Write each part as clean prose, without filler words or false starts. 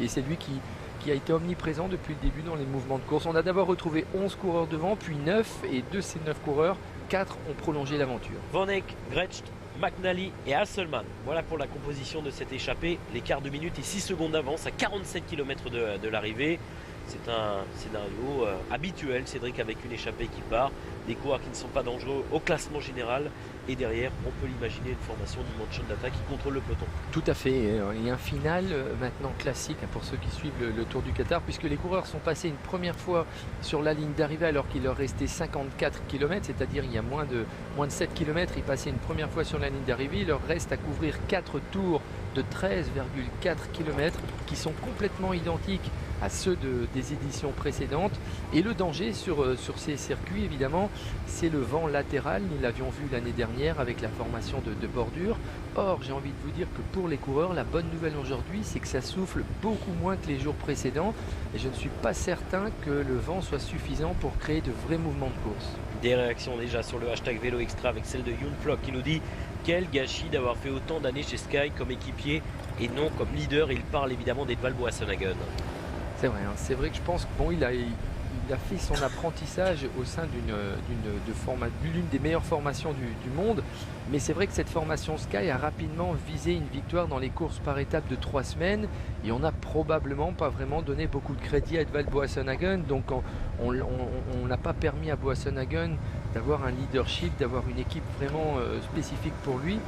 et c'est lui qui a été omniprésent depuis le début dans les mouvements de course. On a d'abord retrouvé 11 coureurs devant, puis 9, et de ces 9 coureurs, 4 ont prolongé l'aventure. Van Eyck, Grech, McNally et Hasselmann. Voilà pour la composition de cette échappée. L'écart de minutes et 6 secondes d'avance à 47 km de l'arrivée. C'est un scénario habituel, Cédric, avec une échappée qui part, des coureurs qui ne sont pas dangereux au classement général, et derrière, on peut l'imaginer, une formation Dimension Data qui contrôle le peloton. Tout à fait, et un final maintenant classique pour ceux qui suivent le Tour du Qatar, puisque les coureurs sont passés une première fois sur la ligne d'arrivée alors qu'il leur restait 54 km, c'est-à-dire il y a moins de 7 km, ils passaient une première fois sur la ligne d'arrivée, il leur reste à couvrir 4 tours de 13,4 km qui sont complètement identiques à ceux des éditions précédentes. Et le danger sur ces circuits, évidemment, c'est le vent latéral. Nous l'avions vu l'année dernière avec la formation de bordure. Or, j'ai envie de vous dire que pour les coureurs, la bonne nouvelle aujourd'hui, c'est que ça souffle beaucoup moins que les jours précédents. Et je ne suis pas certain que le vent soit suffisant pour créer de vrais mouvements de course. Des réactions déjà sur le hashtag Vélo Extra avec celle de Youn Flock qui nous dit: quel gâchis d'avoir fait autant d'années chez Sky comme équipier et non comme leader. Il parle évidemment d'Edvald Boasson-Hagen. C'est vrai, hein. C'est vrai que je pense que bon, il a fait son apprentissage au sein d'une des meilleures formations du monde. Mais c'est vrai que cette formation Sky a rapidement visé une victoire dans les courses par étapes de 3 semaines. Et on n'a probablement pas vraiment donné beaucoup de crédit à Edvald Boasson-Hagen. Donc on n'a pas permis à Boasson-Hagen d'avoir un leadership, d'avoir une équipe vraiment spécifique pour lui.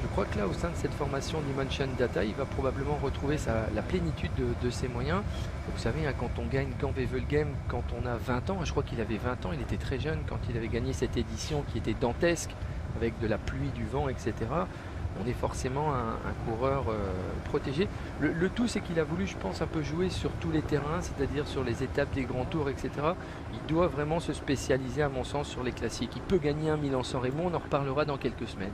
Je crois que là, au sein de cette formation Dimension Data, il va probablement retrouver la plénitude de ses moyens. Vous savez, hein, quand on gagne Campbell-Game, quand on a 20 ans, je crois qu'il avait 20 ans, il était très jeune quand il avait gagné cette édition qui était dantesque, avec de la pluie, du vent, etc. On est forcément un coureur protégé. Le tout, c'est qu'il a voulu, je pense, un peu jouer sur tous les terrains, c'est-à-dire sur les étapes des grands tours, etc. Il doit vraiment se spécialiser, à mon sens, sur les classiques. Il peut gagner un Milan-San Remo, on en reparlera dans quelques semaines.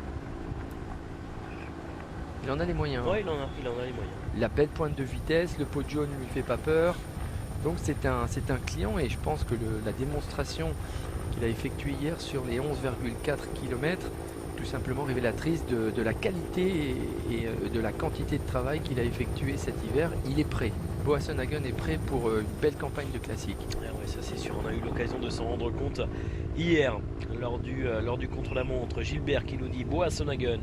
Il en a les moyens. Oui, il en a les moyens. La belle pointe de vitesse, le pot de jaune ne lui fait pas peur. Donc c'est un client, et je pense que la démonstration qu'il a effectuée hier sur les 11,4 km, tout simplement révélatrice de la qualité et de la quantité de travail qu'il a effectué cet hiver. Il est prêt. Boasson-Hagen est prêt pour une belle campagne de classique. Ah ouais, ça c'est sûr, on a eu l'occasion de s'en rendre compte hier lors du contre-la-montre. Gilbert qui nous dit: Boasson-Hagen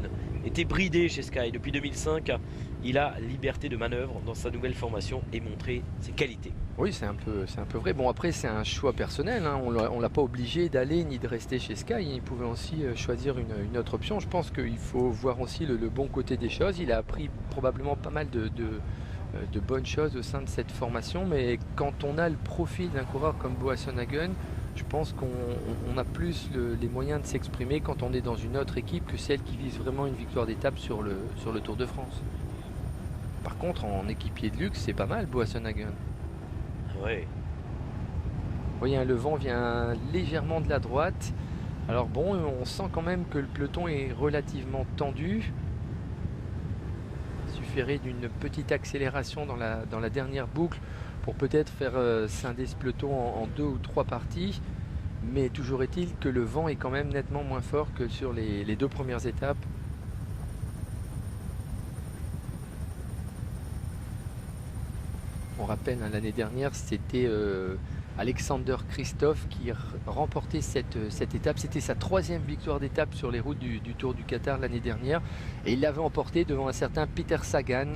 était bridé chez Sky depuis 2005. Il a liberté de manœuvre dans sa nouvelle formation et montré ses qualités. Oui, c'est un peu vrai. Bon, après, c'est un choix personnel, hein. On ne l'a pas obligé d'aller ni de rester chez Sky. Il pouvait aussi choisir une autre option. Je pense qu'il faut voir aussi le bon côté des choses. Il a appris probablement pas mal de bonnes choses au sein de cette formation. Mais quand on a le profil d'un coureur comme Boasson-Hagen, je pense qu'on a plus les moyens de s'exprimer quand on est dans une autre équipe que celle qui vise vraiment une victoire d'étape sur le Tour de France. Par contre, en équipier de luxe, c'est pas mal, Boasson-Hagen. Ouais. Vous voyez, hein, le vent vient légèrement de la droite. Alors bon, on sent quand même que le peloton est relativement tendu. Il suffirait d'une petite accélération dans la dernière boucle pour peut-être faire scinder ce peloton en 2 ou 3 parties. Mais toujours est-il que le vent est quand même nettement moins fort que sur les 2 premières étapes. On rappelle, hein, l'année dernière, c'était Alexander Kristoff qui remportait cette étape. C'était sa 3e victoire d'étape sur les routes du Tour du Qatar l'année dernière. Et il l'avait emporté devant un certain Peter Sagan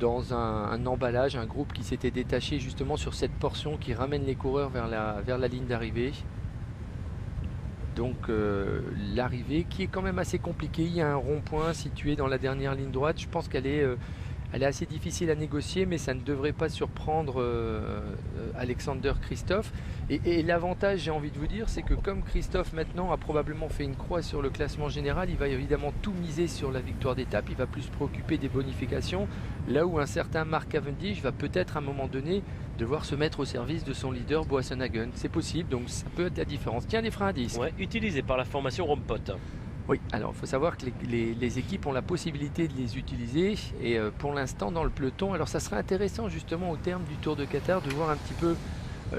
dans un emballage, un groupe qui s'était détaché justement sur cette portion qui ramène les coureurs vers la ligne d'arrivée. Donc l'arrivée qui est quand même assez compliquée. Il y a un rond-point situé dans la dernière ligne droite. Je pense qu'elle est assez difficile à négocier, mais ça ne devrait pas surprendre Alexander Kristoff. Et l'avantage, j'ai envie de vous dire, c'est que comme Kristoff maintenant a probablement fait une croix sur le classement général, il va évidemment tout miser sur la victoire d'étape. Il va plus se préoccuper des bonifications, là où un certain Mark Cavendish va peut-être à un moment donné devoir se mettre au service de son leader Boasson-Hagen. C'est possible, donc ça peut être la différence. Tiens, des freins à disque. Ouais, utilisés par la formation Rompot. Oui, alors il faut savoir que les équipes ont la possibilité de les utiliser, et pour l'instant dans le peloton, alors ça serait intéressant justement au terme du Tour de Qatar de voir un petit peu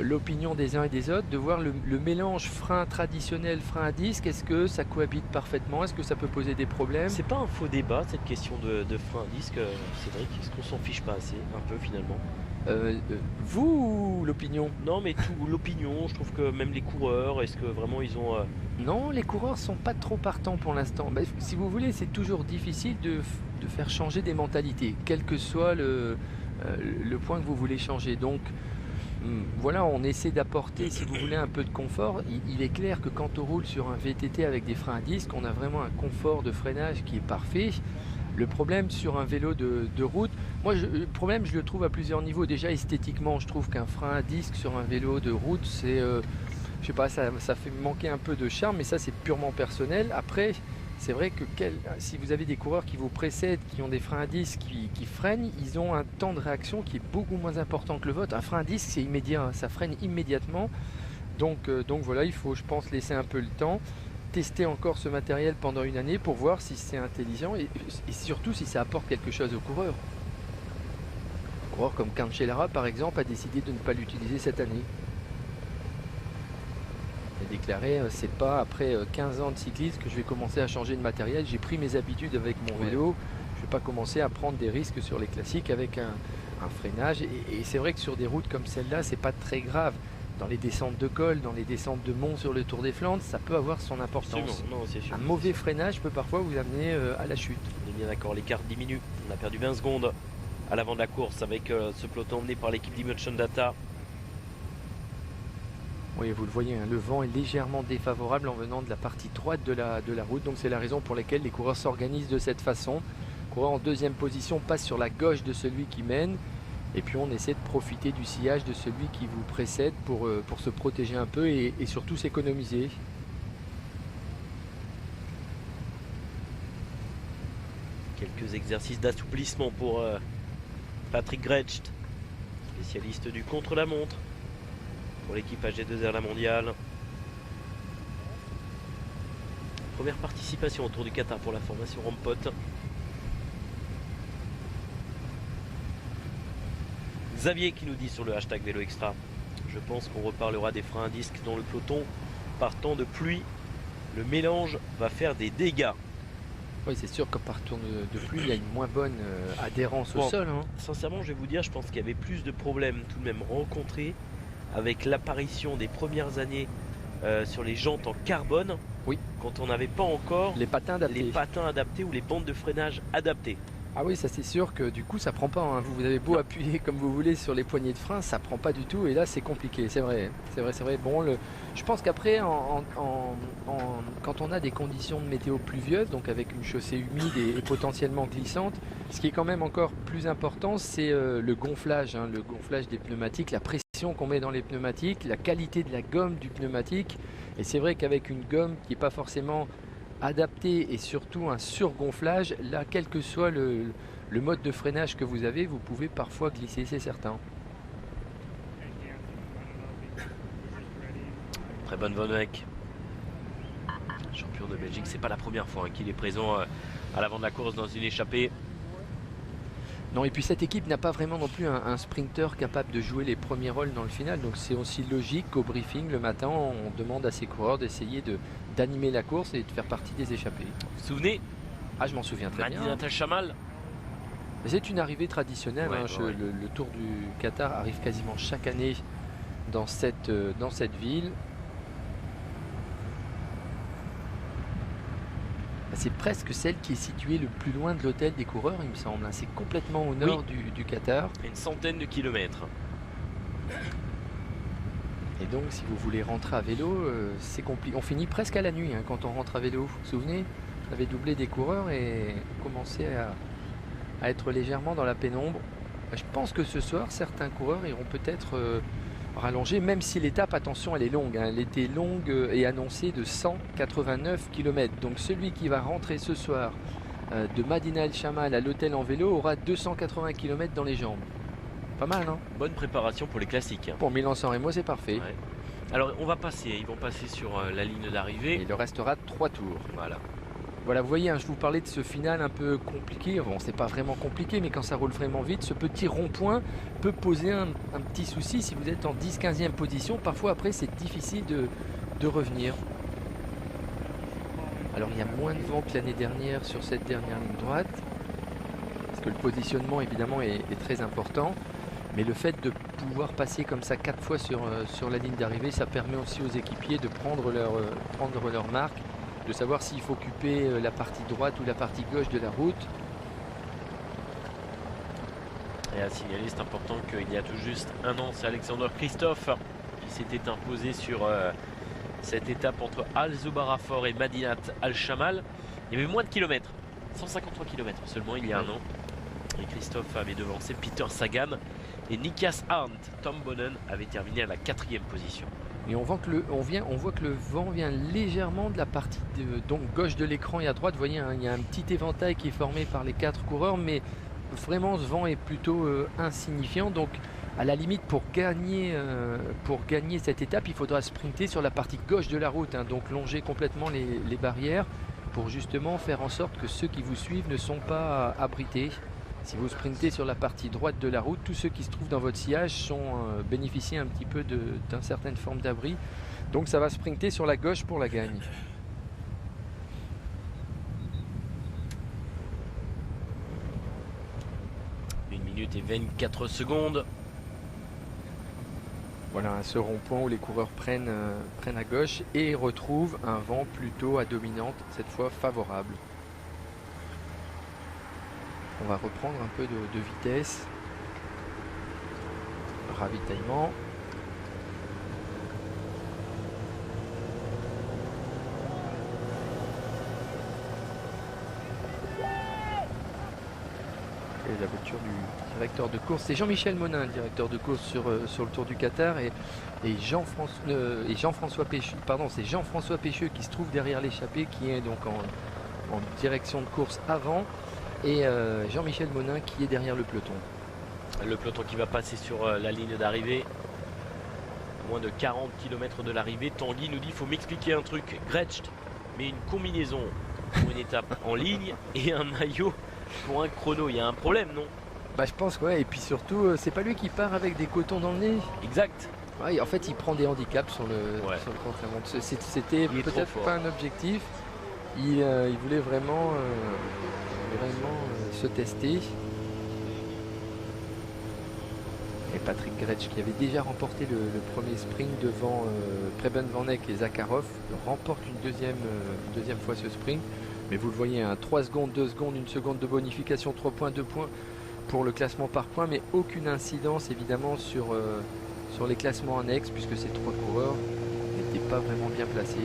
l'opinion des uns et des autres, de voir le mélange frein traditionnel, frein à disque. Est-ce que ça cohabite parfaitement? Est-ce que ça peut poser des problèmes? C'est pas un faux débat cette question de frein à disque, Cédric. Est-ce qu'on s'en fiche pas assez, un peu finalement? Vous ou l'opinion? Non, mais tout l'opinion, je trouve que même les coureurs, est-ce que vraiment ils ont... Non, les coureurs sont pas trop partants pour l'instant. Bah, si vous voulez, c'est toujours difficile de faire changer des mentalités, quel que soit le point que vous voulez changer. Donc voilà, on essaie d'apporter, si vous voulez, un peu de confort. Il est clair que quand on roule sur un VTT avec des freins à disque, on a vraiment un confort de freinage qui est parfait. Le problème sur un vélo de route, moi le problème je le trouve à plusieurs niveaux. Déjà esthétiquement, je trouve qu'un frein à disque sur un vélo de route, c'est, je sais pas, ça fait manquer un peu de charme, mais ça c'est purement personnel. Après, c'est vrai que si vous avez des coureurs qui vous précèdent, qui ont des freins à disque, qui freinent, ils ont un temps de réaction qui est beaucoup moins important que le vôtre. Un frein à disque c'est immédiat, ça freine immédiatement. Donc voilà, il faut, je pense, laisser un peu le temps, tester encore ce matériel pendant une année pour voir si c'est intelligent et surtout si ça apporte quelque chose aux coureurs. Un coureur comme Cancellara par exemple a décidé de ne pas l'utiliser cette année. Il a déclaré c'est pas après 15 ans de cyclisme que je vais commencer à changer de matériel, j'ai pris mes habitudes avec mon vélo, je vais pas commencer à prendre des risques sur les classiques avec un freinage et c'est vrai que sur des routes comme celle-là c'est pas très grave. Dans les descentes de col, dans les descentes de mont sur le Tour des Flandres, ça peut avoir son importance. Non, c'est sûr. Un mauvais freinage peut parfois vous amener à la chute. On est bien d'accord, l'écart diminue. On a perdu 20 secondes à l'avant de la course avec ce peloton emmené par l'équipe d'Imotion Data. Oui, vous le voyez, hein, le vent est légèrement défavorable en venant de la partie droite de la route. Donc c'est la raison pour laquelle les coureurs s'organisent de cette façon. Le coureur en deuxième position passe sur la gauche de celui qui mène. Et puis on essaie de profiter du sillage de celui qui vous précède pour se protéger un peu et surtout s'économiser. Quelques exercices d'assouplissement pour Patrick Grecht, spécialiste du contre-la-montre pour l'équipe AG2R La Mondiale. Première participation autour du Qatar pour la formation Rampot. Xavier qui nous dit sur le hashtag Vélo Extra: je pense qu'on reparlera des freins à disque dans le peloton. Par temps de pluie, le mélange va faire des dégâts. Oui, c'est sûr que par temps de pluie, il y a une moins bonne adhérence au sol. Hein. Sincèrement, je vais vous dire, je pense qu'il y avait plus de problèmes tout de même rencontrés avec l'apparition des premières années sur les jantes en carbone. Oui. Quand on n'avait pas encore les patins adaptés ou les bandes de freinage adaptées. Ah oui, ça c'est sûr que du coup ça prend pas. Hein. Vous avez beau appuyer comme vous voulez sur les poignées de frein, ça prend pas du tout. Et là c'est compliqué, c'est vrai. C'est vrai. Bon, je pense qu'après, quand on a des conditions de météo pluvieuses, donc avec une chaussée humide et potentiellement glissante, ce qui est quand même encore plus important, c'est le gonflage. Hein, le gonflage des pneumatiques, la pression qu'on met dans les pneumatiques, la qualité de la gomme du pneumatique. Et c'est vrai qu'avec une gomme qui n'est pas forcément adapté et surtout un surgonflage, là quel que soit le mode de freinage que vous avez, vous pouvez parfois glisser, c'est certain. Très bonne Van Eyck, champion de Belgique, c'est pas la première fois qu'il est présent à l'avant de la course dans une échappée. Non, et puis cette équipe n'a pas vraiment non plus un sprinter capable de jouer les premiers rôles dans le final, donc c'est aussi logique qu'au briefing le matin on demande à ses coureurs d'essayer d'animer la course et de faire partie des échappées. Vous vous souvenez? Ah, je m'en souviens très bien. Madinat El Chamal. C'est une arrivée traditionnelle, ouais, hein. Le Tour du Qatar arrive quasiment chaque année dans cette ville. C'est presque celle qui est située le plus loin de l'hôtel des coureurs, il me semble. C'est complètement au nord du Qatar. Une centaine de kilomètres. Et donc si vous voulez rentrer à vélo, c'est compliqué. On finit presque à la nuit hein, quand on rentre à vélo. Vous vous souvenez? On avait doublé des coureurs et commencé à être légèrement dans la pénombre. Je pense que ce soir, certains coureurs iront peut-être rallonger, même si l'étape, attention, elle est longue. Hein. Elle était longue et annoncée de 189 km. Donc celui qui va rentrer ce soir de Madinat El Chamal à l'hôtel en vélo aura 280 km dans les jambes. Pas mal, hein? Bonne préparation pour les classiques. Pour Milan-San Remo, c'est parfait. Ouais. Alors on va passer, ils vont passer sur la ligne d'arrivée. Il leur restera 3 tours. Voilà. Voilà, vous voyez, hein, je vous parlais de ce final un peu compliqué. Bon, c'est pas vraiment compliqué, mais quand ça roule vraiment vite, ce petit rond-point peut poser un petit souci. Si vous êtes en 10-15e position, parfois après, c'est difficile de revenir. Alors, il y a moins de vent que l'année dernière sur cette dernière ligne droite, parce que le positionnement, évidemment, est très important. Mais le fait de pouvoir passer comme ça 4 fois sur la ligne d'arrivée, ça permet aussi aux équipiers de prendre leur marque, de savoir s'il faut occuper la partie droite ou la partie gauche de la route. Et à signaler, c'est important qu'il y a tout juste un an, c'est Alexander Kristoff qui s'était imposé sur cette étape entre Al Zubarafort et Madinat Al Shamal. Il y avait moins de kilomètres, 153 km seulement il y a un an. Et Kristoff avait devancé Peter Sagan. Et Nikias Arndt, Tom Bonnen avait terminé à la 4e position. Et on voit que le vent vient légèrement de la partie donc gauche de l'écran et à droite. Vous voyez, hein, il y a un petit éventail qui est formé par les 4 coureurs, mais vraiment ce vent est plutôt insignifiant. Donc à la limite, pour gagner cette étape, il faudra sprinter sur la partie gauche de la route, hein, donc longer complètement les barrières pour justement faire en sorte que ceux qui vous suivent ne sont pas abrités. Si vous sprintez sur la partie droite de la route, tous ceux qui se trouvent dans votre sillage bénéficient un petit peu d'une certaine forme d'abri. Donc ça va sprinter sur la gauche pour la gagne. Une minute et 24 secondes. Voilà, ce rond-point où les coureurs prennent à gauche et retrouvent un vent plutôt à dominante, cette fois favorable. On va reprendre un peu de vitesse. Ravitaillement. Et la voiture du directeur de course, c'est Jean-Michel Monin, le directeur de course sur le Tour du Qatar, et Jean-François Pécheux, pardon, c'est Jean-François Pécheux qui se trouve derrière l'échappée, qui est donc en direction de course avant. Et Jean-Michel Monin qui est derrière le peloton. Le peloton qui va passer sur la ligne d'arrivée. Moins de 40 km de l'arrivée. Tanguy nous dit, il faut m'expliquer un truc. Gretsch met une combinaison pour une étape en ligne et un maillot pour un chrono. Il y a un problème, non? Bah je pense que ouais, et puis surtout, c'est pas lui qui part avec des cotons dans le nez. Exact. Ouais, en fait, il prend des handicaps sur le contre-la-montre. C'était peut-être pas un objectif. Il voulait vraiment se tester. Et Patrick Gretsch, qui avait déjà remporté le premier sprint devant Preben Van Eck et Zakharov, remporte une deuxième fois ce sprint. Mais vous le voyez, hein, 3 secondes, 2 secondes, 1 seconde de bonification, 3 points, 2 points pour le classement par points, mais aucune incidence évidemment sur les classements annexes, puisque ces 3 coureurs n'étaient pas vraiment bien placés.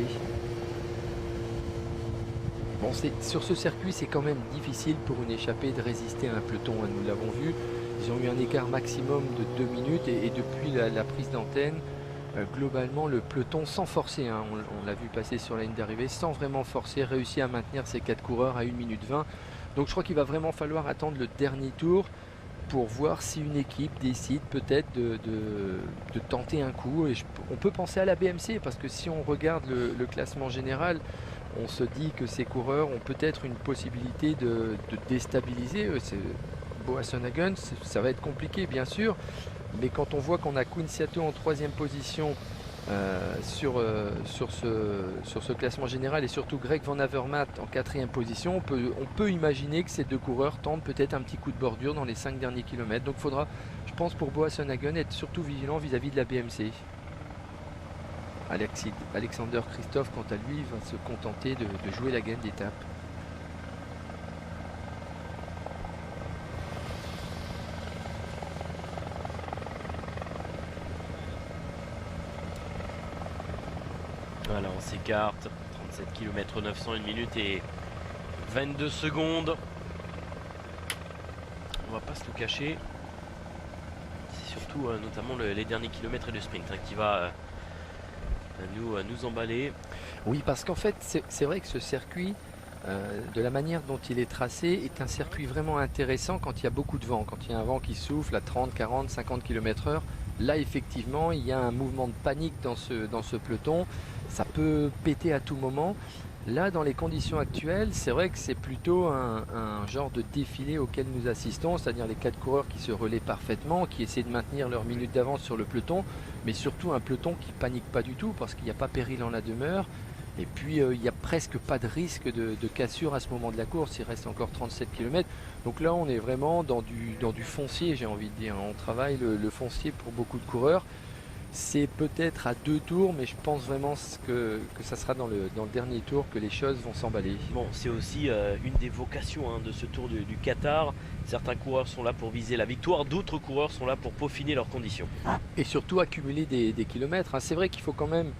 Bon, sur ce circuit, c'est quand même difficile pour une échappée de résister à un peloton, hein, nous l'avons vu. Ils ont eu un écart maximum de 2 minutes et depuis la prise d'antenne, globalement le peloton sans forcer, hein, on l'a vu passer sur la ligne d'arrivée, sans vraiment forcer, réussit à maintenir ces 4 coureurs à 1 minute 20. Donc je crois qu'il va vraiment falloir attendre le dernier tour pour voir si une équipe décide peut-être de tenter un coup. Et on peut penser à la BMC, parce que si on regarde le classement général, on se dit que ces coureurs ont peut-être une possibilité de déstabiliser. Boasson-Hagen, ça va être compliqué bien sûr, mais quand on voit qu'on a Quinciato en 3e position sur ce classement général et surtout Greg Van Avermaet en 4e position, on peut imaginer que ces 2 coureurs tentent peut-être un petit coup de bordure dans les 5 derniers kilomètres. Donc il faudra, je pense, pour Boasson-Hagen être surtout vigilant vis-à-vis de la BMC. Alexander Kristoff, quant à lui, va se contenter de jouer la gagne d'étape. Voilà, on s'écarte. 37 km 900, 1 minute et 22 secondes. On va pas se le cacher. C'est surtout notamment les derniers kilomètres et le sprint, hein, qui va nous emballer. Oui, parce qu'en fait, c'est vrai que ce circuit, de la manière dont il est tracé, est un circuit vraiment intéressant quand il y a beaucoup de vent. Quand il y a un vent qui souffle à 30, 40, 50 km/h, là effectivement il y a un mouvement de panique dans ce peloton. Ça peut péter à tout moment. Là, dans les conditions actuelles, c'est vrai que c'est plutôt un genre de défilé auquel nous assistons, c'est-à-dire les 4 coureurs qui se relaient parfaitement, qui essaient de maintenir leur minute d'avance sur le peloton, mais surtout un peloton qui panique pas du tout parce qu'il n'y a pas péril en la demeure. Et puis il n'y a presque pas de risque de cassure à ce moment de la course, il reste encore 37 km. Donc là on est vraiment dans du foncier, j'ai envie de dire. On travaille le foncier pour beaucoup de coureurs. C'est peut-être à 2 tours, mais je pense vraiment que ça sera dans le dernier tour que les choses vont s'emballer. Bon, c'est aussi une des vocations de ce Tour du Qatar. Certains coureurs sont là pour viser la victoire, d'autres coureurs sont là pour peaufiner leurs conditions. Et surtout accumuler des kilomètres. C'est vrai qu'il faut quand même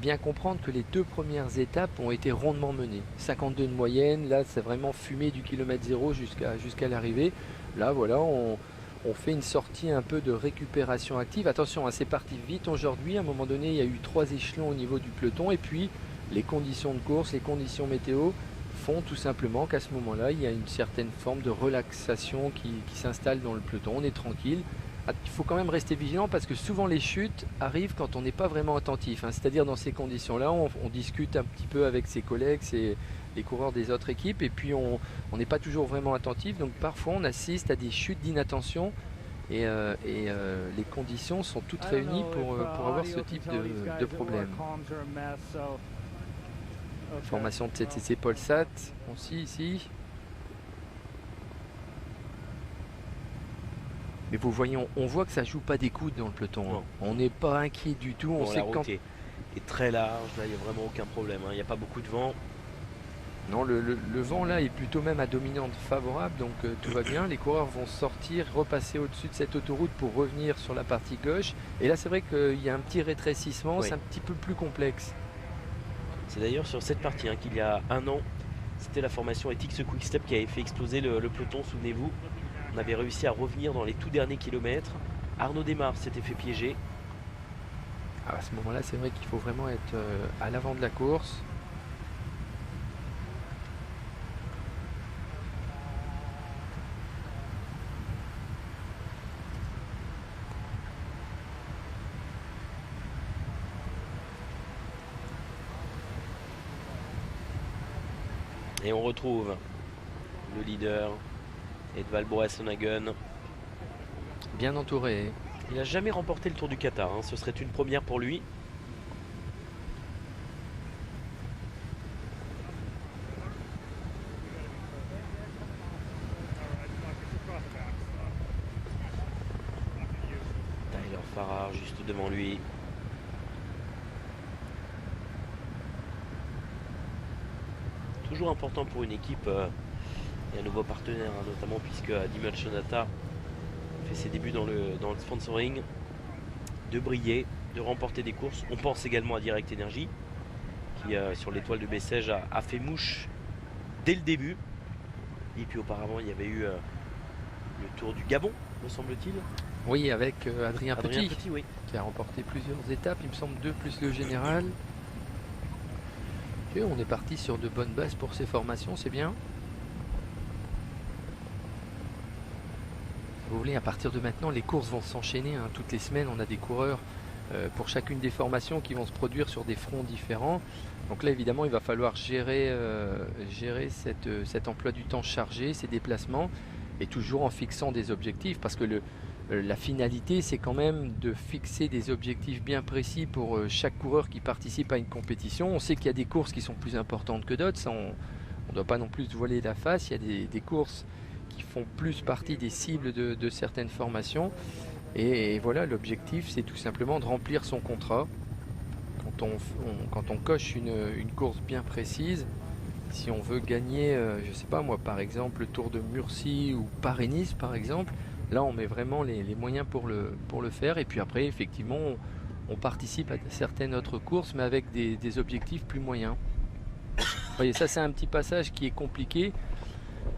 bien comprendre que les 2 premières étapes ont été rondement menées. 52 de moyenne, là c'est vraiment fumé du kilomètre 0 jusqu'à l'arrivée. Là voilà, on fait une sortie un peu de récupération active. Attention, c'est parti vite aujourd'hui. À un moment donné, il y a eu 3 échelons au niveau du peloton. Et puis, les conditions de course, les conditions météo font tout simplement qu'à ce moment-là, il y a une certaine forme de relaxation qui s'installe dans le peloton. On est tranquille. Il faut quand même rester vigilant parce que souvent les chutes arrivent quand on n'est pas vraiment attentif. C'est-à-dire dans ces conditions-là, on discute un petit peu avec ses collègues, les coureurs des autres équipes, et puis on n'est pas toujours vraiment attentif, donc parfois on assiste à des chutes d'inattention et les conditions sont toutes réunies pour avoir ce type de problème. Formation de CTC Polsat aussi ici. Mais vous voyez, on voit que ça joue pas des coudes dans le peloton. On n'est pas inquiet du tout. On sait quand... est très large, là il n'y a vraiment aucun problème. Il n'y a pas beaucoup de vent. Non, le vent là est plutôt même à dominante favorable, donc tout va bien. Les coureurs vont sortir, repasser au-dessus de cette autoroute pour revenir sur la partie gauche. Et là c'est vrai qu'il y a un petit rétrécissement, oui. C'est un petit peu plus complexe. C'est d'ailleurs sur cette partie qu'il y a un an, c'était la formation Ethics Quick-Step qui avait fait exploser le peloton, souvenez-vous. On avait réussi à revenir dans les tout derniers kilomètres. Arnaud Desmar s'était fait piéger. À ce moment-là, c'est vrai qu'il faut vraiment être à l'avant de la course. Et on retrouve le leader, Edvald Boasson-Hagen. Bien entouré. Il n'a jamais remporté le Tour du Qatar, ce serait une première pour lui. Tyler Farrar juste devant lui. Toujours important pour une équipe et un nouveau partenaire, notamment puisque Dimel Shonata fait ses débuts dans le sponsoring, de briller, de remporter des courses. On pense également à Direct Energy qui sur l'étoile de Bessèges a fait mouche dès le début. Et puis auparavant il y avait eu le Tour du Gabon, me semble-t-il. Oui, avec Adrien Petit, oui. Qui a remporté plusieurs étapes, il me semble 2 plus le général. Et on est parti sur de bonnes bases pour ces formations, c'est bien. Vous voulez, à partir de maintenant, les courses vont s'enchaîner. Toutes les semaines, on a des coureurs pour chacune des formations qui vont se produire sur des fronts différents. Donc là, évidemment, il va falloir gérer cet emploi du temps chargé, ces déplacements, et toujours en fixant des objectifs, parce que la finalité, c'est quand même de fixer des objectifs bien précis pour chaque coureur qui participe à une compétition. On sait qu'il y a des courses qui sont plus importantes que d'autres, on ne doit pas non plus se voiler la face. Il y a des courses qui font plus partie des cibles de certaines formations. Et voilà, l'objectif, c'est tout simplement de remplir son contrat. Quand on coche une course bien précise, si on veut gagner, je ne sais pas moi, par exemple, le Tour de Murcie ou Paris-Nice, par exemple, là, on met vraiment les moyens pour le faire. Et puis après, effectivement, on participe à certaines autres courses, mais avec des objectifs plus moyens. Vous voyez, ça, c'est un petit passage qui est compliqué.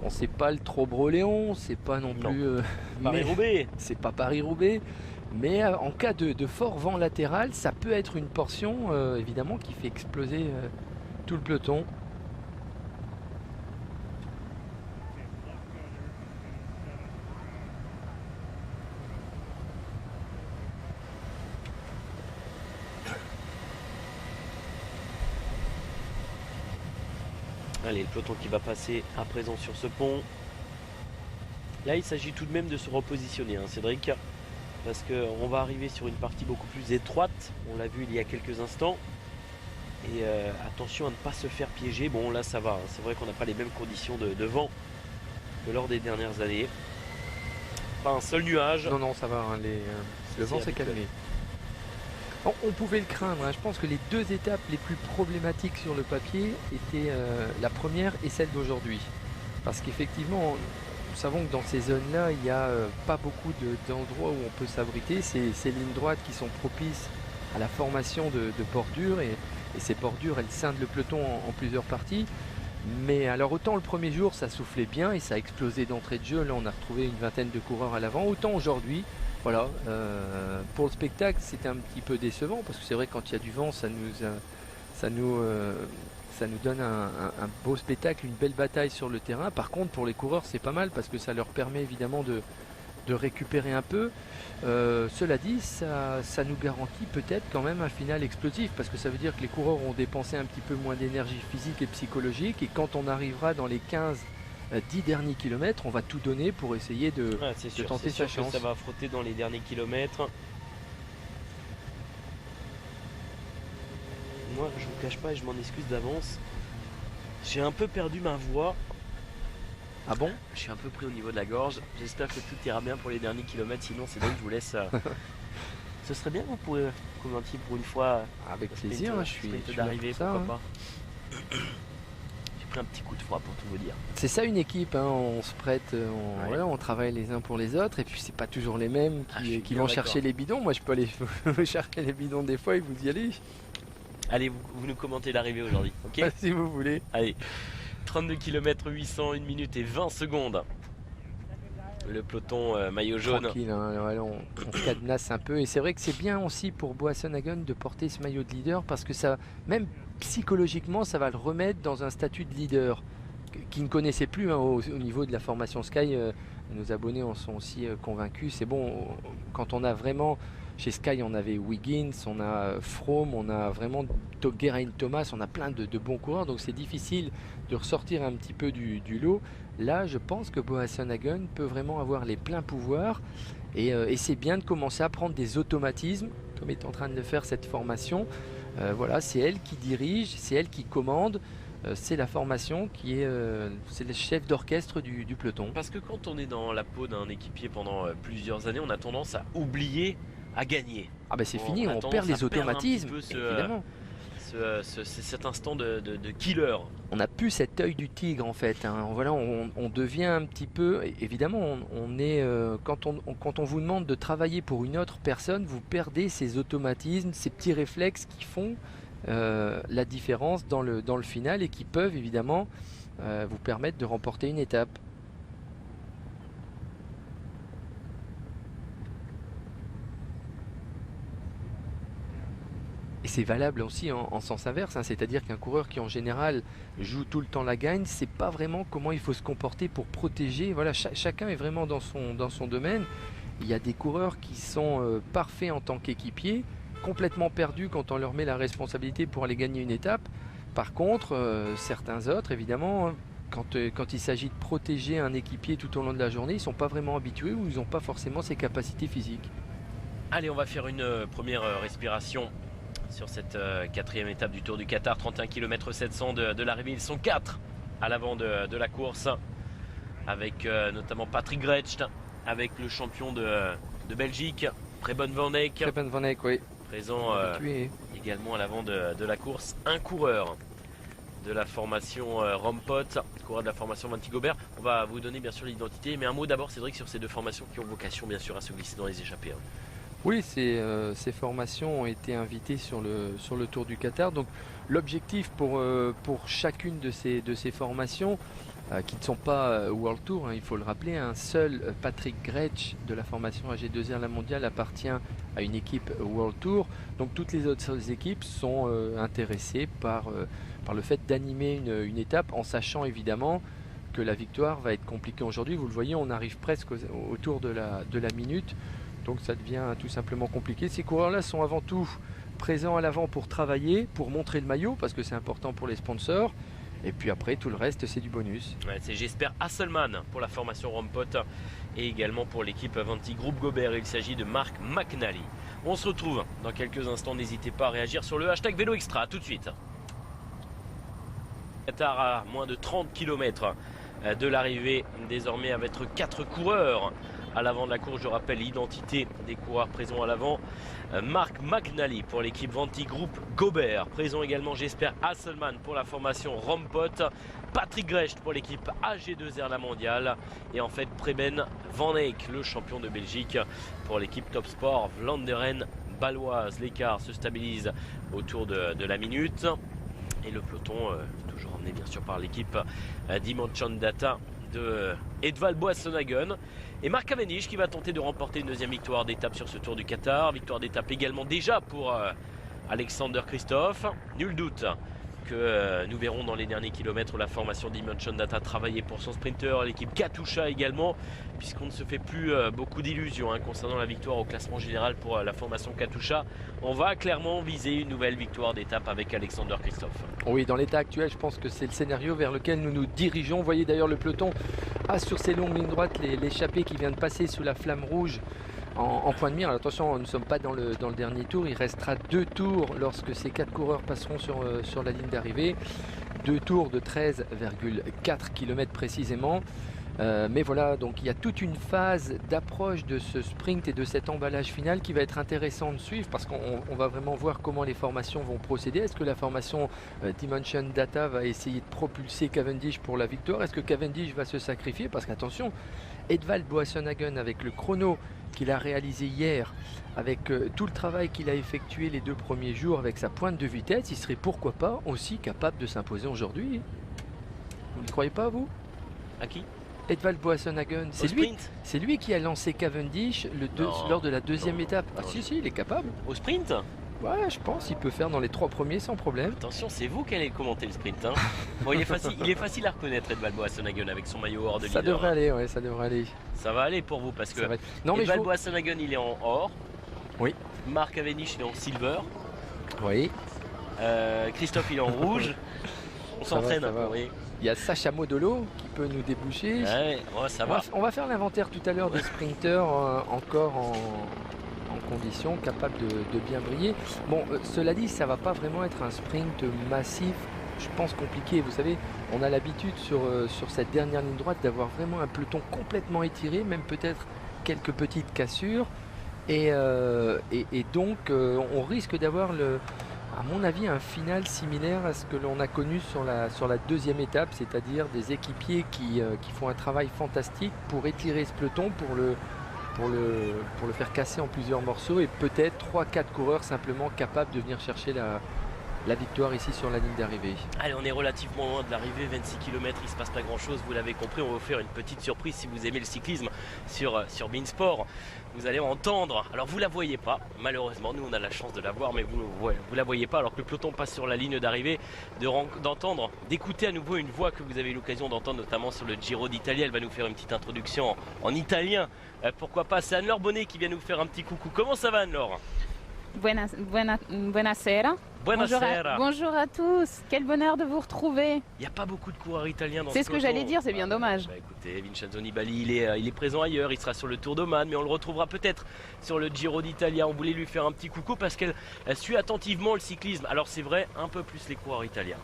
Bon, c'est pas le Trobreléon, c'est pas non plus Paris-Roubaix. C'est pas Paris-Roubaix. Mais en cas de fort vent latéral, ça peut être une portion, évidemment, qui fait exploser tout le peloton. Allez, le peloton qui va passer à présent sur ce pont. Là, il s'agit tout de même de se repositionner, hein, Cédric, parce qu'on va arriver sur une partie beaucoup plus étroite. On l'a vu il y a quelques instants. Et attention à ne pas se faire piéger. Bon, là, ça va. Hein. C'est vrai qu'on n'a pas les mêmes conditions de vent que lors des dernières années. Pas un seul nuage. Non, non, ça va. Hein, le vent s'est calmé. On pouvait le craindre. Hein. Je pense que les deux étapes les plus problématiques sur le papier étaient la première et celle d'aujourd'hui. Parce qu'effectivement, nous savons que dans ces zones-là, il n'y a pas beaucoup d'endroits où on peut s'abriter. Ces lignes droites qui sont propices à la formation de bordures. Et ces bordures, elles scindent le peloton en plusieurs parties. Mais alors autant le premier jour, ça soufflait bien et ça a explosé d'entrée de jeu. Là, on a retrouvé une vingtaine de coureurs à l'avant. Autant aujourd'hui, voilà, pour le spectacle, c'était un petit peu décevant parce que c'est vrai que quand il y a du vent, ça nous donne un beau spectacle, une belle bataille sur le terrain. Par contre, pour les coureurs, c'est pas mal parce que ça leur permet évidemment de récupérer un peu. Cela dit, ça nous garantit peut-être quand même un final explosif parce que ça veut dire que les coureurs ont dépensé un petit peu moins d'énergie physique et psychologique et quand on arrivera dans les 10 derniers kilomètres, on va tout donner pour essayer de tenter sa chance. Ça va frotter dans les derniers kilomètres. Moi, je vous cache pas et je m'en excuse d'avance. J'ai un peu perdu ma voix. Ah bon? Je suis un peu pris au niveau de la gorge. J'espère que tout ira bien pour les derniers kilomètres. Sinon, c'est donc je vous laisse. Ce serait bien que vous pourriez commenter pour une fois. Avec plaisir, je suis d'arriver, pourquoi pas. J'ai pris un petit coup de froid pour tout vous dire. C'est ça une équipe, hein. On se prête, on travaille les uns pour les autres et puis c'est pas toujours les mêmes qui vont chercher les bidons. Moi je peux aller chercher les bidons des fois et vous y allez. Allez, vous nous commentez l'arrivée aujourd'hui, ok? Si vous voulez. Allez, 32 km 800, 1 minute et 20 secondes. Le peloton maillot jaune. Tranquille, hein, voilà, on cadenasse un peu. Et c'est vrai que c'est bien aussi pour Boasson-Hagen de porter ce maillot de leader parce que ça, même psychologiquement, ça va le remettre dans un statut de leader qui ne connaissait plus hein, au niveau de la formation Sky. Nos abonnés en sont aussi convaincus. C'est bon, quand on a vraiment... Chez Sky, on avait Wiggins, on a Froome, on a vraiment Geraint Thomas, on a plein de bons coureurs. Donc c'est difficile de ressortir un petit peu du lot. Là, je pense que Boasson-Hagen peut vraiment avoir les pleins pouvoirs. Et c'est bien de commencer à prendre des automatismes, comme est en train de le faire cette formation. Voilà, c'est elle qui dirige, c'est elle qui commande. C'est la formation qui est c'est le chef d'orchestre du peloton. Parce que quand on est dans la peau d'un équipier pendant plusieurs années, on a tendance à oublier à gagner. Ah ben c'est fini, on perd les automatismes, évidemment. Cet instant de killer. On n'a plus cet œil du tigre en fait. Hein. Voilà, on devient un petit peu. Évidemment, on est quand on vous demande de travailler pour une autre personne, vous perdez ces automatismes, ces petits réflexes qui font la différence dans le final et qui peuvent évidemment vous permettre de remporter une étape. Et c'est valable aussi en sens inverse, hein, c'est-à-dire qu'un coureur qui en général joue tout le temps la gagne, c'est pas vraiment comment il faut se comporter pour protéger. Voilà, chacun est vraiment dans son domaine. Il y a des coureurs qui sont parfaits en tant qu'équipiers, complètement perdus quand on leur met la responsabilité pour aller gagner une étape. Par contre, certains autres, évidemment, hein, quand il s'agit de protéger un équipier tout au long de la journée, ils ne sont pas vraiment habitués ou ils n'ont pas forcément ses capacités physiques. Allez, on va faire une première respiration sur cette quatrième étape du Tour du Qatar, 31 km 700 de l'arrivée. Ils sont 4 à l'avant de la course, avec notamment Patrick Grecht, avec le champion de Belgique, Preben van Eyck. Preben van Eyck, oui. Présent également à l'avant de la course. Un coureur de la formation Rompot, coureur de la formation Vanti Gobert. On va vous donner bien sûr l'identité, mais un mot d'abord, Cédric, sur ces deux formations qui ont vocation bien sûr à se glisser dans les échappées. Hein. Oui, ces formations ont été invitées sur le Tour du Qatar. Donc l'objectif pour chacune de ces formations, qui ne sont pas World Tour, hein, il faut le rappeler, un seul Patrick Grecht de la formation AG2R La Mondiale appartient à une équipe World Tour. Donc toutes les autres équipes sont intéressées par le fait d'animer une étape, en sachant évidemment que la victoire va être compliquée aujourd'hui. Vous le voyez, on arrive presque autour de la minute. Donc ça devient tout simplement compliqué. Ces coureurs-là sont avant tout présents à l'avant pour travailler, pour montrer le maillot, parce que c'est important pour les sponsors. Et puis après, tout le reste, c'est du bonus. Ouais, c'est Jesper Hasselmann pour la formation Rompot et également pour l'équipe Avanti Groupe Gobert. Il s'agit de Mark McNally. On se retrouve dans quelques instants. N'hésitez pas à réagir sur le hashtag Vélo Extra. Tout de suite. Qatar à moins de 30 km de l'arrivée, désormais avec 4 coureurs à l'avant de la course. Je rappelle l'identité des coureurs présents à l'avant. Mark McNally pour l'équipe Vanti Group Gobert. Présent également Jesper Hasselmann pour la formation Rompot. Patrick Grecht pour l'équipe AG2R La Mondiale. Et en fait Preben Van Eyck, le champion de Belgique pour l'équipe Top Sport Vlaanderen Baloise. L'écart se stabilise autour de la minute. Et le peloton, toujours emmené bien sûr par l'équipe Dimension Data de Edvald Boasson-Hagen. Et Mark Cavendish qui va tenter de remporter une deuxième victoire d'étape sur ce Tour du Qatar. Victoire d'étape également déjà pour Alexander Kristoff. Nul doute que nous verrons dans les derniers kilomètres la formation Dimension Data travailler pour son sprinter, l'équipe Katusha également, puisqu'on ne se fait plus beaucoup d'illusions concernant la victoire au classement général pour la formation Katusha. On va clairement viser une nouvelle victoire d'étape avec Alexander Kristoff. Oui, dans l'état actuel, je pense que c'est le scénario vers lequel nous nous dirigeons. Vous voyez d'ailleurs le peloton a sur ses longues lignes droites l'échappée qui vient de passer sous la flamme rouge en point de mire. Alors attention, nous ne sommes pas dans le dernier tour. Il restera 2 tours lorsque ces 4 coureurs passeront sur la ligne d'arrivée. 2 tours de 13,4 km précisément. Mais voilà, donc il y a toute une phase d'approche de ce sprint et de cet emballage final qui va être intéressant de suivre, parce qu'on va vraiment voir comment les formations vont procéder. Est-ce que la formation Dimension Data va essayer de propulser Cavendish pour la victoire? Est-ce que Cavendish va se sacrifier? Parce qu'attention, Edvald Boasson-Hagen, avec le chrono qu'il a réalisé hier, avec tout le travail qu'il a effectué les 2 premiers jours avec sa pointe de vitesse, il serait pourquoi pas aussi capable de s'imposer aujourd'hui. Vous ne le croyez pas, vous? À qui? Edvald Boasson-Hagen, c'est lui qui a lancé Cavendish lors de la deuxième étape. Ah si, il est capable. Au sprint? Ouais, je pense qu'il peut faire dans les 3 premiers sans problème. Attention, c'est vous qui allez commenter le sprint. Bon, il est facile à reconnaître, Edvald Boasson-Hagen, avec son maillot or de leader. Ça devrait aller, ouais, ça devrait aller. Ça va aller pour vous, parce que non, Edvald Boasson-Hagen, il est en or. Oui. Mark Cavendish, il est en silver. Oui. Christophe, il est en rouge. On s'entraîne, oui. Il y a Sacha Modolo qui peut nous déboucher. Ouais, ça va. On va faire l'inventaire tout à l'heure des sprinteurs encore en condition, capable de bien briller. Bon, cela dit, ça va pas vraiment être un sprint massif, je pense compliqué. Vous savez, on a l'habitude sur cette dernière ligne droite d'avoir vraiment un peloton complètement étiré, même peut-être quelques petites cassures. Et donc, on risque d'avoir à mon avis, un final similaire à ce que l'on a connu sur la deuxième étape, c'est-à-dire des équipiers qui font un travail fantastique pour étirer ce peloton, pour le faire casser en plusieurs morceaux, et peut-être 3-4 coureurs simplement capables de venir chercher la victoire ici sur la ligne d'arrivée. Allez, on est relativement loin de l'arrivée, 26 km, il ne se passe pas grand chose, vous l'avez compris. On va vous faire une petite surprise si vous aimez le cyclisme sur Beansport. Vous allez entendre, alors vous la voyez pas, malheureusement, nous on a la chance de la voir, mais vous la voyez pas, alors que le peloton passe sur la ligne d'arrivée, d'entendre, d'écouter à nouveau une voix que vous avez eu l'occasion d'entendre notamment sur le Giro d'Italie. Elle va nous faire une petite introduction en italien, pourquoi pas. C'est Anne-Laure Bonnet qui vient nous faire un petit coucou. Comment ça va, Anne-Laure? Buonasera. Bonjour à tous, quel bonheur de vous retrouver. Il n'y a pas beaucoup de coureurs italiens dans ce peloton. C'est ce que j'allais dire, c'est bien dommage. Écoutez, Vincenzo Nibali, il est présent ailleurs, il sera sur le Tour d'Oman, mais on le retrouvera peut-être sur le Giro d'Italia. On voulait lui faire un petit coucou parce qu'elle suit attentivement le cyclisme. Alors c'est vrai, un peu plus les coureurs italiens.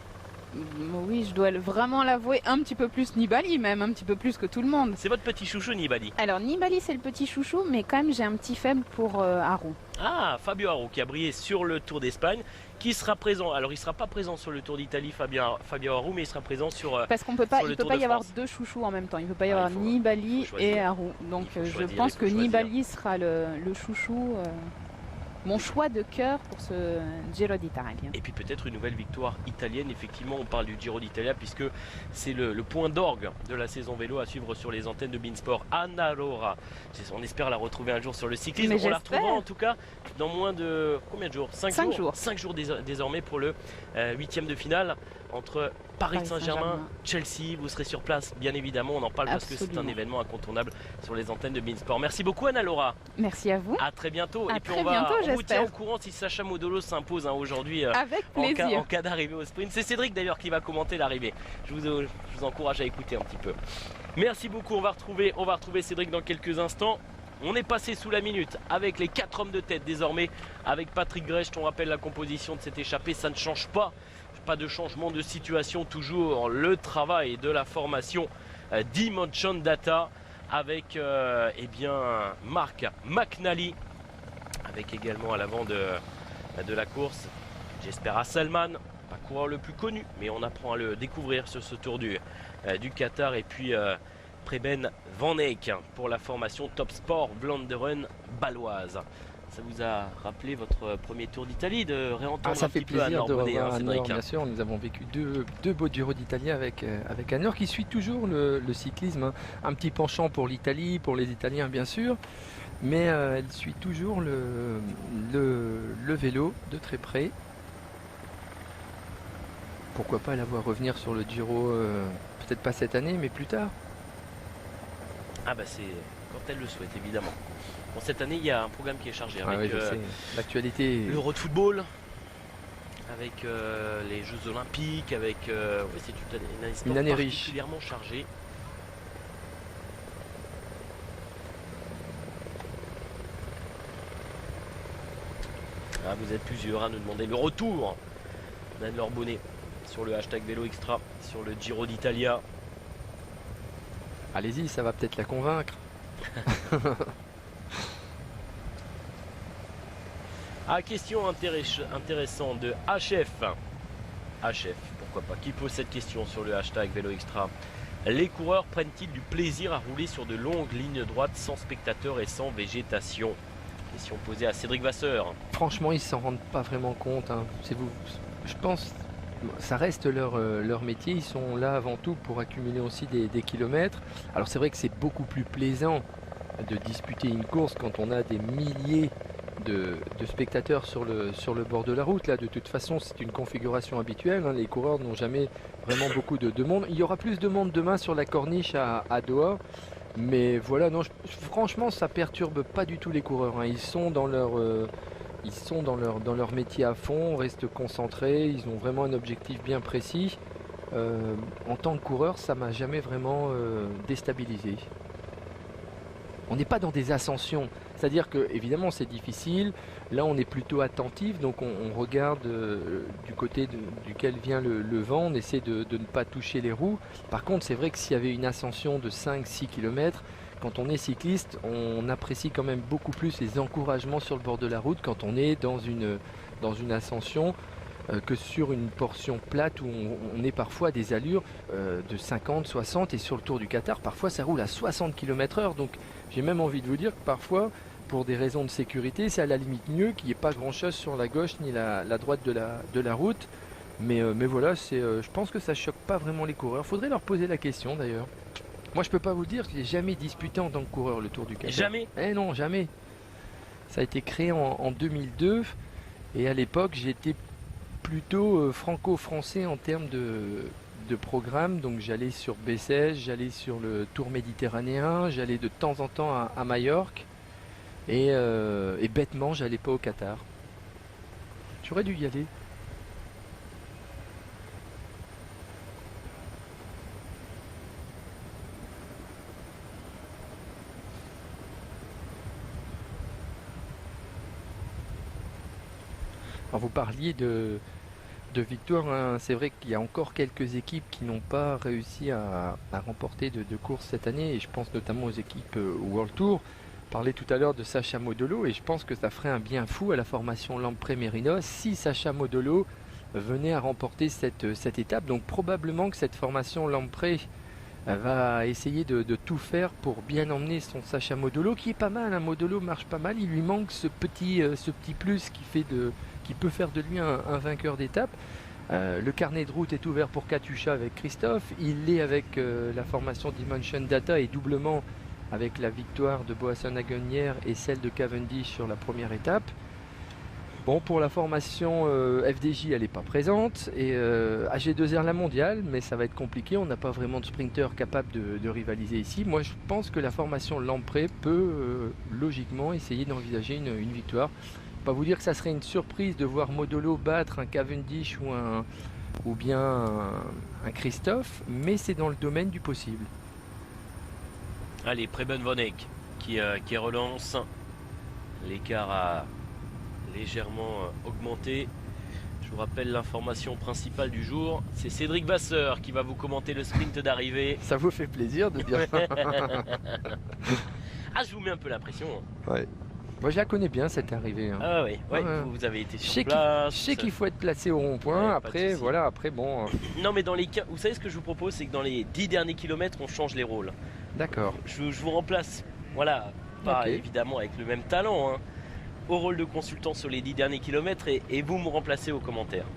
Oui, je dois vraiment l'avouer, un petit peu plus Nibali, même un petit peu plus que tout le monde. C'est votre petit chouchou, Nibali? Alors Nibali, c'est le petit chouchou, mais quand même j'ai un petit faible pour Aru. Ah, Fabio Aru qui a brillé sur le Tour d'Espagne, qui sera présent. Alors il ne sera pas présent sur le Tour d'Italie, Fabio Aru, mais il sera présent sur parce qu'on peut pas, il ne peut pas y avoir 2 chouchous en même temps. Il ne peut pas y avoir Nibali et Aru. Donc je pense que Nibali sera le chouchou. Mon choix de cœur pour ce Giro d'Italie. Et puis peut-être une nouvelle victoire italienne. Effectivement, on parle du Giro d'Italia puisque c'est le point d'orgue de la saison vélo à suivre sur les antennes de Beansport. Anna Laura, on espère la retrouver un jour sur le cyclisme. On la retrouvera en tout cas dans moins de combien de jours? 5 jours. 5 jours désormais pour le 8e de finale entre Paris Saint-Germain, Chelsea, vous serez sur place, bien évidemment, on en parle parce que c'est un événement incontournable sur les antennes de Beansport. Merci beaucoup Anna-Laura. Merci à vous. À très bientôt. Et puis on vous tient au courant si Sacha Modolo s'impose aujourd'hui en cas d'arrivée au sprint. C'est Cédric d'ailleurs qui va commenter l'arrivée. Je vous encourage à écouter un petit peu. Merci beaucoup, on va retrouver Cédric dans quelques instants. On est passé sous la minute avec les 4 hommes de tête désormais avec Patrick Grecht. On rappelle la composition de cette échappée, ça ne change pas. Pas de changement de situation, toujours le travail de la formation Dimension Data avec Mark McNally, avec également à l'avant de la course Jesper Hasselmann, pas coureur le plus connu, mais on apprend à le découvrir sur ce tour du Qatar, et puis Preben Van Eyck pour la formation Top Sport Vlaanderen baloise. Ça vous a rappelé votre premier tour d'Italie, de réentendre ça un fait petit peu plaisir de revoir Cédric. Bien sûr, nous avons vécu deux beaux Giro d'Italie avec Anor qui suit toujours le cyclisme. Un petit penchant pour l'Italie, pour les Italiens bien sûr, mais elle suit toujours le vélo de très près. Pourquoi pas la voir revenir sur le Giro, peut-être pas cette année, mais plus tard. Ah bah c'est quand elle le souhaite évidemment. Bon, cette année il y a un programme qui est chargé avec l'actualité, l'Euro de football, avec les Jeux Olympiques, avec c'est une année riche, particulièrement chargée. Ah, vous êtes plusieurs à nous demander le retour d'Anne-Laure Bonnet sur le hashtag Vélo Extra, sur le Giro d'Italia. Allez-y, ça va peut-être la convaincre. Question intéressante de HF. HF, pourquoi pas, qui pose cette question sur le hashtag Vélo Extra. Les coureurs prennent-ils du plaisir à rouler sur de longues lignes droites sans spectateurs et sans végétation? Question posée à Cédric Vasseur. Franchement, ils s'en rendent pas vraiment compte. Je pense, ça reste leur métier. Ils sont là avant tout pour accumuler aussi des kilomètres. Alors c'est vrai que c'est beaucoup plus plaisant de disputer une course quand on a des milliers de spectateurs sur le bord de la route. Là, de toute façon, c'est une configuration habituelle. Les coureurs n'ont jamais vraiment beaucoup de monde. Il y aura plus de monde demain sur la corniche à Doha. Mais voilà, non, franchement, ça perturbe pas du tout les coureurs. Ils sont dans leur métier à fond, restent concentrés. Ils ont vraiment un objectif bien précis. En tant que coureur, ça m'a jamais vraiment déstabilisé. On n'est pas dans des ascensions, c'est-à-dire que évidemment c'est difficile. Là on est plutôt attentif, donc on regarde du côté duquel vient le vent, on essaie de ne pas toucher les roues. Par contre c'est vrai que s'il y avait une ascension de 5-6 km, quand on est cycliste, on apprécie quand même beaucoup plus les encouragements sur le bord de la route quand on est dans une ascension que sur une portion plate où on est parfois à des allures de 50, 60, et sur le Tour du Qatar parfois ça roule à 60 km/h. Donc j'ai même envie de vous dire que parfois, pour des raisons de sécurité, c'est à la limite mieux qu'il n'y ait pas grand chose sur la gauche ni la droite de la route. Mais voilà, je pense que ça choque pas vraiment les coureurs. Faudrait leur poser la question d'ailleurs. Moi je peux pas vous dire que j'ai jamais disputé en tant que coureur le Tour du Qatar. Jamais? Non, jamais. Ça a été créé en 2002 et à l'époque j'étais plutôt franco-français en termes de programme, donc j'allais sur Bessèges, j'allais sur le Tour méditerranéen, j'allais de temps en temps à Majorque et bêtement j'allais pas au Qatar. J'aurais dû y aller. Alors vous parliez de victoire, hein. C'est vrai qu'il y a encore quelques équipes qui n'ont pas réussi à remporter de courses cette année, et je pense notamment aux équipes World Tour. Je parlais tout à l'heure de Sacha Modolo et je pense que ça ferait un bien fou à la formation Lampre-Mérinos si Sacha Modolo venait à remporter cette étape. Donc probablement que cette formation Lampre va essayer de tout faire pour bien emmener son Sacha Modolo, qui est pas mal, hein. Modolo marche pas mal, il lui manque ce petit plus qui peut faire de lui un vainqueur d'étape. Le carnet de route est ouvert pour Katusha avec Christophe, il l'est avec la formation Dimension Data et doublement avec la victoire de Boasson Haguenière et celle de Cavendish sur la première étape. Bon, pour la formation FDJ, elle n'est pas présente. Et AG2R la mondiale, mais ça va être compliqué. On n'a pas vraiment de sprinter capable de rivaliser ici. Moi, je pense que la formation Lamprey peut logiquement essayer d'envisager une victoire. Pas vous dire que ça serait une surprise de voir Modolo battre un Cavendish ou bien un Christophe, mais c'est dans le domaine du possible. Allez, Preben Van Eyck qui relance. L'écart a légèrement augmenté. Je vous rappelle l'information principale du jour. C'est Cédric Vasseur qui va vous commenter le sprint d'arrivée. Ça vous fait plaisir de dire ça. Ah, je vous mets un peu la pression. Ouais. Moi, je la connais bien cette arrivée. Hein. Ah oui, ouais, ouais. Vous avez été sur place. Je sais qu'il faut être placé au rond-point. Ouais, après, voilà, après, bon. Non, mais dans les cas, vous savez ce que je vous propose, c'est que dans les 10 derniers kilomètres, on change les rôles. D'accord. Je vous remplace, voilà, pas évidemment avec le même talent, hein, au rôle de consultant sur les 10 derniers kilomètres et vous me remplacez aux commentaires.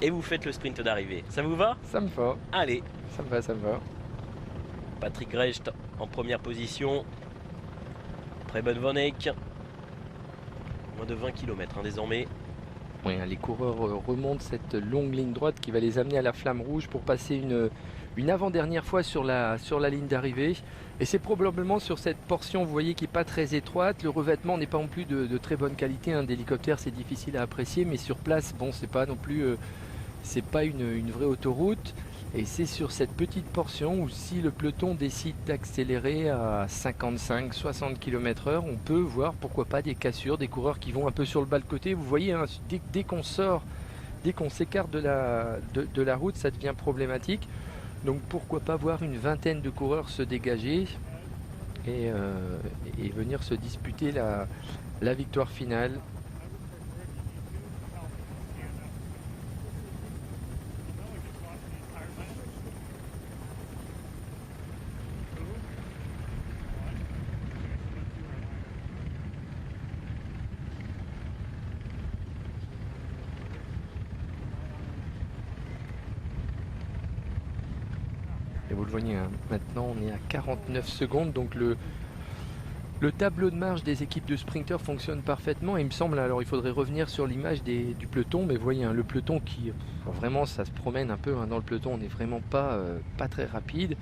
Et vous faites le sprint d'arrivée. Ça vous va? Ça me va. Allez. Ça me va, ça me va. Patrick Recht en première position. Preben Van Eyck. Moins de 20 km hein, désormais. Oui, les coureurs remontent cette longue ligne droite qui va les amener à la flamme rouge pour passer une avant-dernière fois sur la ligne d'arrivée. Et c'est probablement sur cette portion, vous voyez, qui n'est pas très étroite. Le revêtement n'est pas non plus de très bonne qualité. Un d'hélicoptère, c'est difficile à apprécier, mais sur place, bon, c'est pas non plus, c'est pas une vraie autoroute. Et c'est sur cette petite portion où si le peloton décide d'accélérer à 55-60 km/h, on peut voir pourquoi pas des cassures, des coureurs qui vont un peu sur le bas de côté. Vous voyez, hein, dès qu'on sort, dès qu'on s'écarte de la route, ça devient problématique. Donc pourquoi pas voir une vingtaine de coureurs se dégager et venir se disputer la victoire finale. Et vous le voyez, hein, maintenant on est à 49 secondes, donc le tableau de marge des équipes de sprinters fonctionne parfaitement. Et il me semble, alors il faudrait revenir sur l'image du peloton, mais vous voyez, hein, le peloton qui, vraiment ça se promène un peu, hein, dans le peloton on n'est vraiment pas très rapide.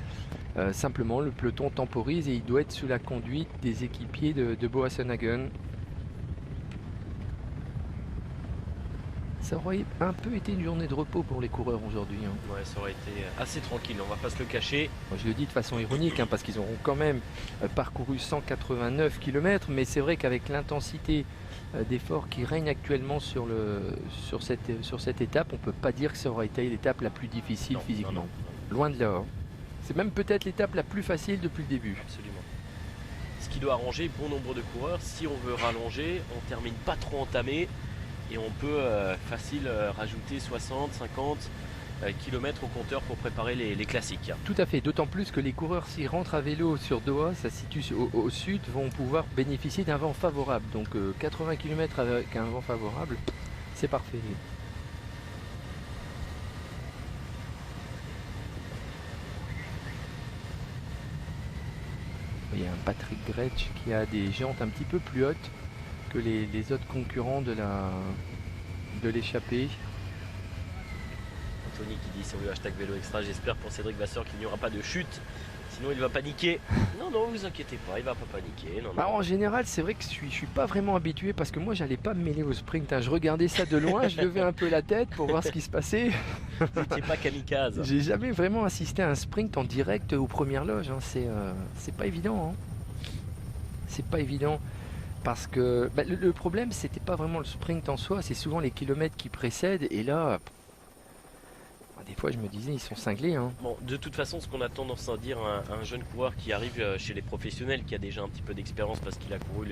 Simplement le peloton temporise et il doit être sous la conduite des équipiers de Boasson-Hagen. Ça aurait un peu été une journée de repos pour les coureurs aujourd'hui. Hein. Ouais, ça aurait été assez tranquille, on va pas se le cacher. Moi, je le dis de façon ironique, hein, parce qu'ils auront quand même parcouru 189 km, mais c'est vrai qu'avec l'intensité d'effort qui règne actuellement sur cette étape, on ne peut pas dire que ça aurait été l'étape la plus difficile physiquement. Non. Loin de là. Hein. C'est même peut-être l'étape la plus facile depuis le début. Absolument. Ce qui doit arranger bon nombre de coureurs, si on veut rallonger, on termine pas trop entamé. Et on peut facile rajouter 60, 50 km au compteur pour préparer les classiques. Tout à fait, d'autant plus que les coureurs, s'ils rentrent à vélo sur Doha, ça se situe au sud, vont pouvoir bénéficier d'un vent favorable. Donc 80 km avec un vent favorable, c'est parfait. Il y a un Patrick Gretsch qui a des jantes un petit peu plus hautes que les autres concurrents de l'échappée. Anthony qui dit sur le hashtag vélo extra, j'espère pour Cédric Vasseur qu'il n'y aura pas de chute, sinon il va paniquer. Non, non, vous inquiétez pas, il va pas paniquer. Non, non. Alors, en général, c'est vrai que je suis pas vraiment habitué parce que moi, j'allais pas me mêler au sprint. Hein. Je regardais ça de loin, je levais un peu la tête pour voir ce qui se passait. Vous n'étiez pas kamikaze. J'ai jamais vraiment assisté à un sprint en direct aux premières loges. Hein. C'est pas évident. Hein. C'est pas évident. Parce que le problème, c'était pas vraiment le sprint en soi, c'est souvent les kilomètres qui précèdent. Et là, des fois, je me disais, ils sont cinglés. Hein. Bon, de toute façon, ce qu'on a tendance à dire à un jeune coureur qui arrive chez les professionnels, qui a déjà un petit peu d'expérience parce qu'il a couru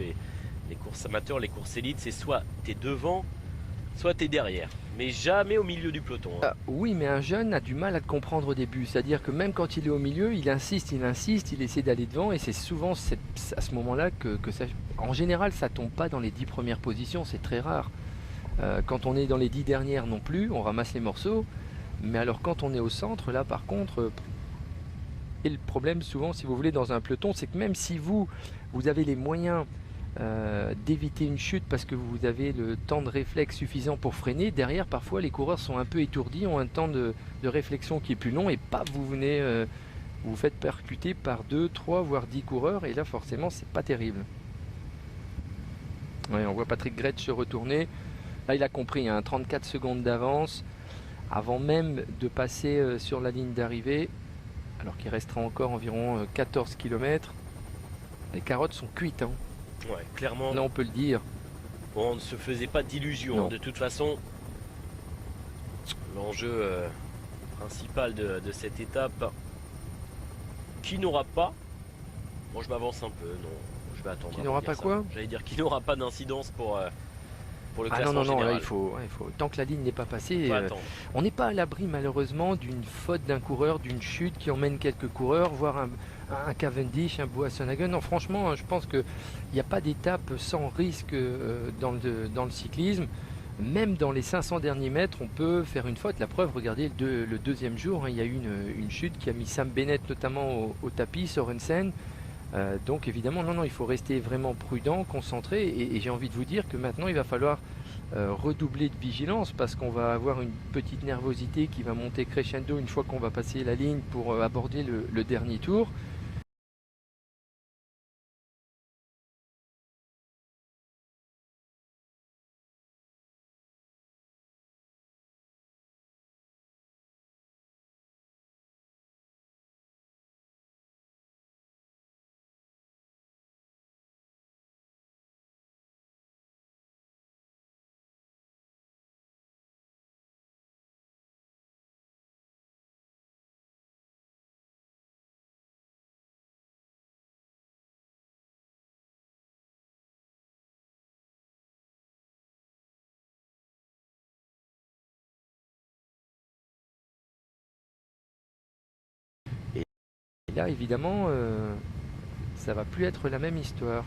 les courses amateurs, les courses élites, c'est soit tu es devant, soit tu es derrière. Mais jamais au milieu du peloton. Hein. Oui, mais un jeune a du mal à te comprendre au début. C'est-à-dire que même quand il est au milieu, il insiste, il essaie d'aller devant. Et c'est souvent à ce moment-là que ça... En général, ça tombe pas dans les 10 premières positions, c'est très rare. Quand on est dans les 10 dernières non plus, on ramasse les morceaux. Mais alors quand on est au centre, là par contre... Et le problème souvent, si vous voulez, dans un peloton, c'est que même si vous avez les moyens d'éviter une chute parce que vous avez le temps de réflexe suffisant pour freiner. Derrière, parfois, les coureurs sont un peu étourdis, ont un temps de réflexion qui est plus long et paf, vous venez, vous vous faites percuter par 2, 3, voire 10 coureurs et là, forcément, c'est pas terrible. Ouais, on voit Patrick Gretsch se retourner. Là, il a compris, hein, 34 secondes d'avance avant même de passer sur la ligne d'arrivée, alors qu'il restera encore environ 14 km. Les carottes sont cuites, hein. Ouais, clairement. Là, on peut le dire. Bon, on ne se faisait pas d'illusions. De toute façon, l'enjeu principal de cette étape, qui n'aura pas... Bon, je m'avance un peu, non, je vais attendre. Qui n'aura pas quoi? J'allais dire qu'il n'aura pas d'incidence pour le Ah classement non, général. là, il faut, tant que la ligne n'est pas passée, Attendre. on n'est pas à l'abri malheureusement d'une faute d'un coureur, d'une chute qui emmène quelques coureurs, voire un Cavendish, un Boasson-Hagen. Non, franchement, je pense qu'il n'y a pas d'étape sans risque dans le cyclisme. Même dans les 500 derniers mètres, on peut faire une faute. La preuve, regardez le deuxième jour, hein, il y a eu une chute qui a mis Sam Bennett notamment au tapis, Sorensen. Donc évidemment, non, il faut rester vraiment prudent, concentré. Et j'ai envie de vous dire que maintenant, il va falloir redoubler de vigilance parce qu'on va avoir une petite nervosité qui va monter crescendo une fois qu'on va passer la ligne pour aborder le dernier tour. Et là, évidemment, ça va plus être la même histoire.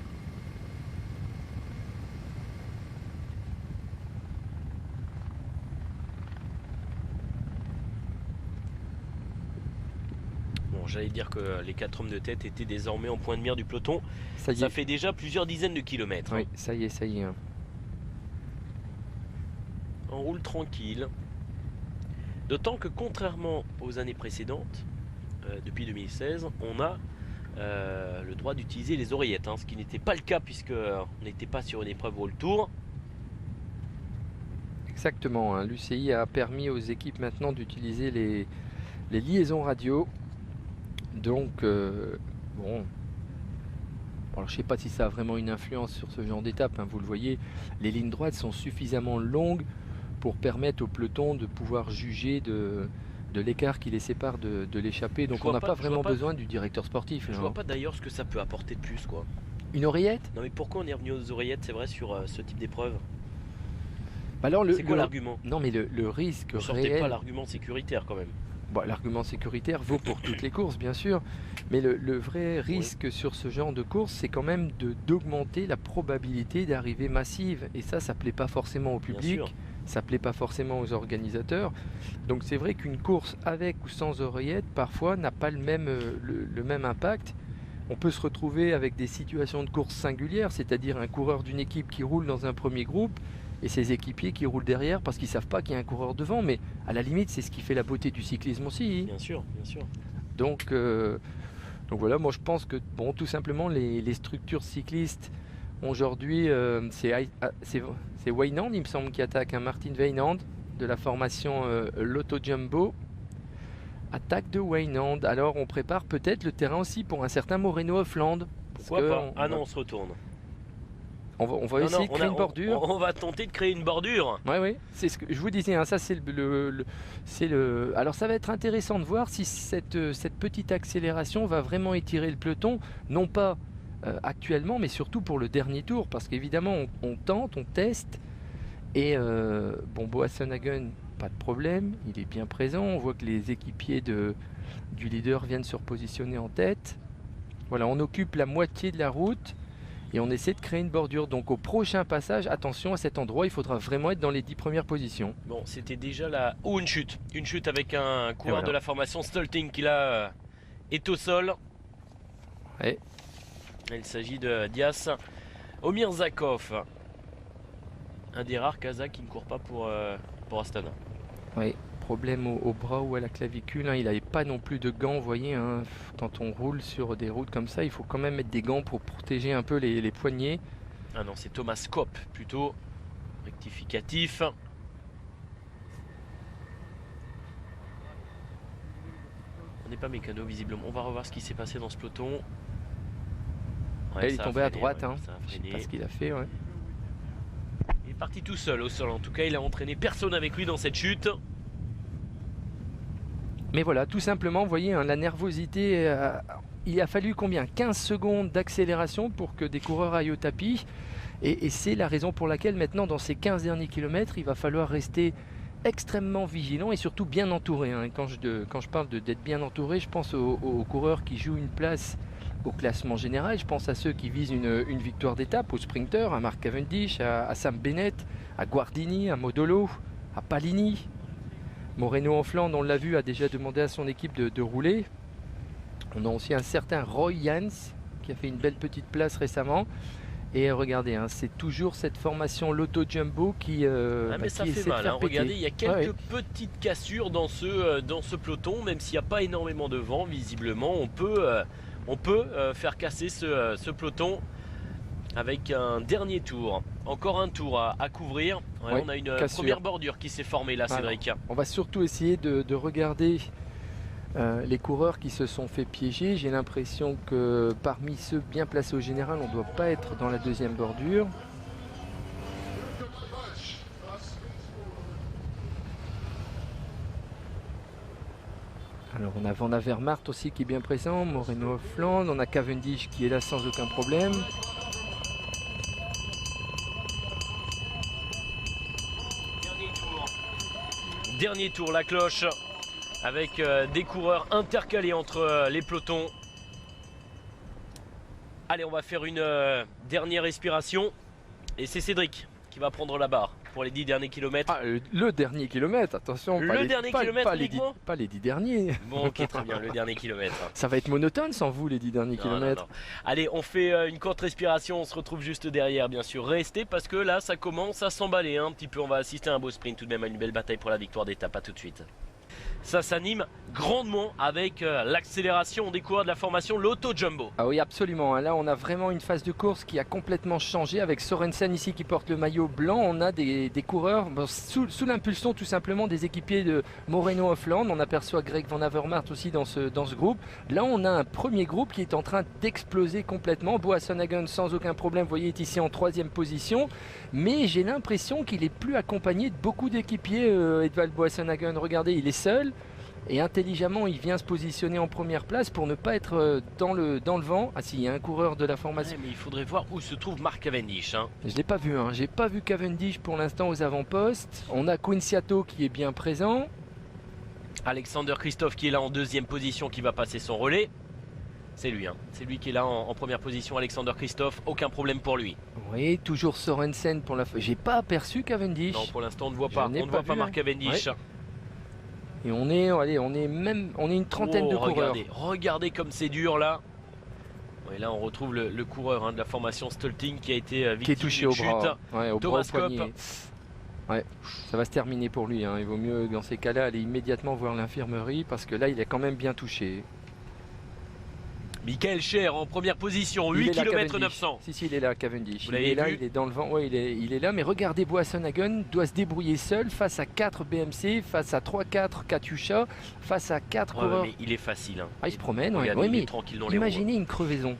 Bon, j'allais dire que les 4 hommes de tête étaient désormais en point de mire du peloton. Ça fait déjà plusieurs dizaines de kilomètres. Oui, ça y est. Hein. On roule tranquille. D'autant que contrairement aux années précédentes, depuis 2016, on a le droit d'utiliser les oreillettes, hein, ce qui n'était pas le cas puisque on n'était pas sur une épreuve World Tour. Exactement, hein. L'UCI a permis aux équipes maintenant d'utiliser les liaisons radio. Donc, bon, alors je ne sais pas si ça a vraiment une influence sur ce genre d'étape, hein. Vous le voyez, les lignes droites sont suffisamment longues pour permettre au peloton de pouvoir juger de l'écart qui les sépare de l'échappée. Donc on n'a pas vraiment besoin du directeur sportif. Je vois pas d'ailleurs ce que ça peut apporter de plus, quoi. Une oreillette? Non mais pourquoi on est revenu aux oreillettes, c'est vrai, sur ce type d'épreuve? C'est quoi l'argument? Non mais le risque réel... sortez pas l'argument sécuritaire quand même. Bon, l'argument sécuritaire vaut pour toutes les courses bien sûr, mais le vrai risque sur ce genre de course, c'est quand même d'augmenter la probabilité d'arrivée massive. Et ça plaît pas forcément au public. Ça plaît pas forcément aux organisateurs. Donc c'est vrai qu'une course avec ou sans oreillette parfois n'a pas le même impact. On peut se retrouver avec des situations de course singulières, c'est-à-dire un coureur d'une équipe qui roule dans un premier groupe et ses équipiers qui roulent derrière parce qu'ils savent pas qu'il y a un coureur devant. Mais à la limite, c'est ce qui fait la beauté du cyclisme aussi. Bien sûr. Donc voilà, moi je pense que bon, tout simplement les structures cyclistes aujourd'hui, c'est Weinand, il me semble, qui attaque, un Martin Weinand de la formation Lotto Jumbo. Attaque de Weinand. Alors on prépare peut-être le terrain aussi pour un certain Moreno Offland. Pourquoi pas? Non, on se retourne. On va essayer de créer une bordure. On va tenter de créer une bordure. Oui, c'est ce que je vous disais, hein, ça c'est Alors ça va être intéressant de voir si cette petite accélération va vraiment étirer le peloton, non pas actuellement, mais surtout pour le dernier tour, parce qu'évidemment on tente, on teste, et Boasson-Hagen, pas de problème, il est bien présent, on voit que les équipiers du leader viennent se repositionner en tête. Voilà, on occupe la moitié de la route, et on essaie de créer une bordure. Donc au prochain passage, attention à cet endroit, il faudra vraiment être dans les 10 premières positions. Bon, c'était déjà là. Oh, une chute avec un coureur de la formation Stolting qui là est au sol. Ouais. Il s'agit de Dias. Omirzakov, un des rares Kazakhs qui ne court pas pour Astana. Oui, problème au bras ou à la clavicule, hein. Il n'avait pas non plus de gants, vous voyez, hein. Quand on roule sur des routes comme ça, il faut quand même mettre des gants pour protéger un peu les poignets. Ah non, c'est Thomas Kopp plutôt, rectificatif. On n'est pas mécano visiblement, on va revoir ce qui s'est passé dans ce peloton. Ouais, il est tombé à droite, ouais, hein. Je sais pas ce qu'il a fait, ouais. Il est parti tout seul au sol, en tout cas il a entraîné personne avec lui dans cette chute. Mais voilà, tout simplement, vous voyez, hein, la nervosité, il a fallu combien? 15 secondes d'accélération pour que des coureurs aillent au tapis. Et c'est la raison pour laquelle maintenant, dans ces 15 derniers kilomètres, il va falloir rester extrêmement vigilant et surtout bien entouré, hein. Quand je parle d'être bien entouré, je pense aux coureurs qui jouent une place au classement général. Je pense à ceux qui visent une victoire d'étape, aux sprinteurs, à Mark Cavendish, à Sam Bennett, à Guardini, à Modolo, à Palini. Moreno en Flandre, on l'a vu, a déjà demandé à son équipe de rouler. On a aussi un certain Roy Jans qui a fait une belle petite place récemment. Et regardez, hein, c'est toujours cette formation Lotto Jumbo qui mais ça fait mal, hein. Regardez, il y a quelques petites cassures dans ce peloton, même s'il n'y a pas énormément de vent, visiblement on peut faire casser ce peloton avec un dernier tour. Encore un tour à couvrir. Ouais, on a une première bordure qui s'est formée là, Cédric. On va surtout essayer de regarder les coureurs qui se sont fait piéger. J'ai l'impression que parmi ceux bien placés au général, on ne doit pas être dans la deuxième bordure. Alors on a Van Avermaet aussi qui est bien présent, Moreno Flandre, on a Cavendish qui est là sans aucun problème. Dernier tour, la cloche, avec des coureurs intercalés entre les pelotons. Allez, on va faire une dernière respiration. Et c'est Cédric qui va prendre la barre pour les 10 derniers kilomètres. Ah, le dernier kilomètre, attention. Le dernier kilomètre uniquement ? Pas les 10 derniers. Bon, ok, très bien, le dernier kilomètre. Ça va être monotone sans vous, les 10 derniers kilomètres. Non. Allez, on fait une courte respiration, on se retrouve juste derrière, bien sûr. Restez parce que là, ça commence à s'emballer un petit peu. On va assister à un beau sprint, tout de même à une belle bataille pour la victoire d'étape. À tout de suite. Ça s'anime grandement avec l'accélération des coureurs de la formation Lotto Jumbo. Ah oui, absolument. Là, on a vraiment une phase de course qui a complètement changé avec Sorensen ici qui porte le maillot blanc. On a des coureurs sous l'impulsion tout simplement des équipiers de Moreno Flandre. On aperçoit Greg Van Avermaet aussi dans ce groupe. Là, on a un premier groupe qui est en train d'exploser complètement. Boasson Hagen sans aucun problème, vous voyez, est ici en 3e position. Mais j'ai l'impression qu'il est plus accompagné de beaucoup d'équipiers. Edvald Boasson Hagen, regardez, il est seul. Et intelligemment, il vient se positionner en première place pour ne pas être dans le vent. Ah si, il y a un coureur de la formation. Ouais, mais il faudrait voir où se trouve Mark Cavendish. Hein. Je ne l'ai pas vu, hein. J'ai pas vu Cavendish pour l'instant aux avant-postes. On a Quinciato qui est bien présent. Alexander Kristoff qui est là en 2e position, qui va passer son relais. C'est lui, hein. C'est lui qui est là en première position, Alexander Kristoff. Aucun problème pour lui. Oui, toujours Sorensen pour la... J'ai pas aperçu Cavendish. Non, pour l'instant, on ne voit pas. On ne voit pas Mark Cavendish. Ouais. Et on est une trentaine de coureurs. Regardez comme c'est dur là. Et là on retrouve le coureur de la formation Stolting qui a été victime qui est touché au bras. Ouais, au Thomas bras, au poignet. Ouais, ça va se terminer pour lui, hein. Il vaut mieux dans ces cas-là aller immédiatement voir l'infirmerie parce que là il est quand même bien touché. Michael Scher en première position, 8 km 900. Si, il est là, Cavendish. Il est là, il est dans le vent. Ouais, il est là, mais regardez, Boasson Hagen doit se débrouiller seul face à 4 BMC, face à 3-4 Katusha, face à 4 coureurs. Mais il est facile. Hein. Ah, il se promène, regardez, ouais, il mais est tranquille dans imaginez une crevaison.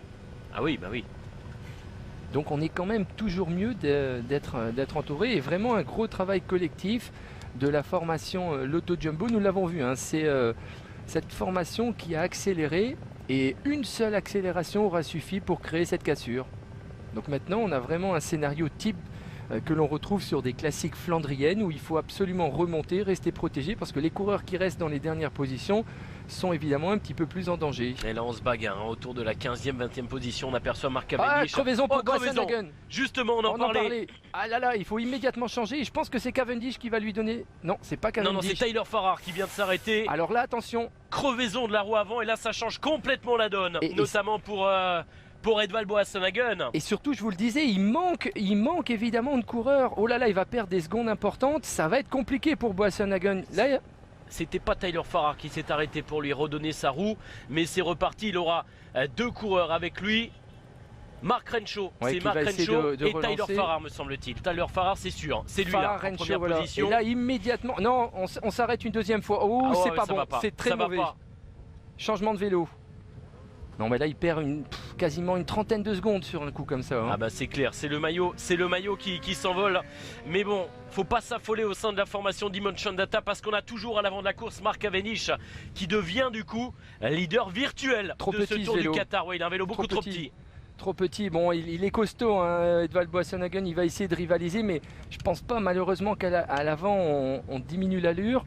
Ah oui, bah oui. Donc on est quand même toujours mieux d'être entouré et vraiment un gros travail collectif de la formation Lotto Jumbo. Nous l'avons vu, hein, c'est cette formation qui a accéléré. Et une seule accélération aura suffi pour créer cette cassure. Donc maintenant, on a vraiment un scénario type que l'on retrouve sur des classiques flandriennes où il faut absolument remonter, rester protégé parce que les coureurs qui restent dans les dernières positions sont évidemment un petit peu plus en danger. Et là, on se bagarre autour de la 15e, 20e position. On aperçoit Mark Cavendish. Ah, crevaison pour Boasson Hagen. Justement, on en parlait. Ah là là, il faut immédiatement changer. Et je pense que c'est Cavendish qui va lui donner... Non, c'est pas Cavendish. Non, c'est Tyler Farrar qui vient de s'arrêter. Alors là, attention. Crevaison de la roue avant. Et là, ça change complètement la donne. Notamment pour pour Edvald Boasson Hagen. Et surtout, je vous le disais, il manque évidemment de coureurs. Oh là là, il va perdre des secondes importantes. Ça va être compliqué pour Boasson Hagen. Là, c'était pas Tyler Farrar qui s'est arrêté pour lui redonner sa roue, mais c'est reparti. Il aura 2 coureurs avec lui. Mark Renshaw, c'est Mark Renshaw et Tyler Farrar, me semble-t-il. Tyler Farrar, c'est sûr, c'est lui là, en première position. Et là, immédiatement, non, on s'arrête une deuxième fois. Oh, c'est pas bon, c'est très mauvais. Changement de vélo. Non, mais là, il perd quasiment une trentaine de secondes sur un coup comme ça. Hein. Ah bah c'est clair, c'est le maillot qui s'envole. Mais bon, faut pas s'affoler au sein de la formation Dimension Data parce qu'on a toujours à l'avant de la course Mark Cavendish qui devient du coup leader virtuel de ce Tour du Qatar. Ouais, il a un vélo beaucoup trop petit. Trop petit, bon il est costaud, hein, Edvald Boasson Hagen, il va essayer de rivaliser, mais je pense pas malheureusement qu'à l'avant on diminue l'allure.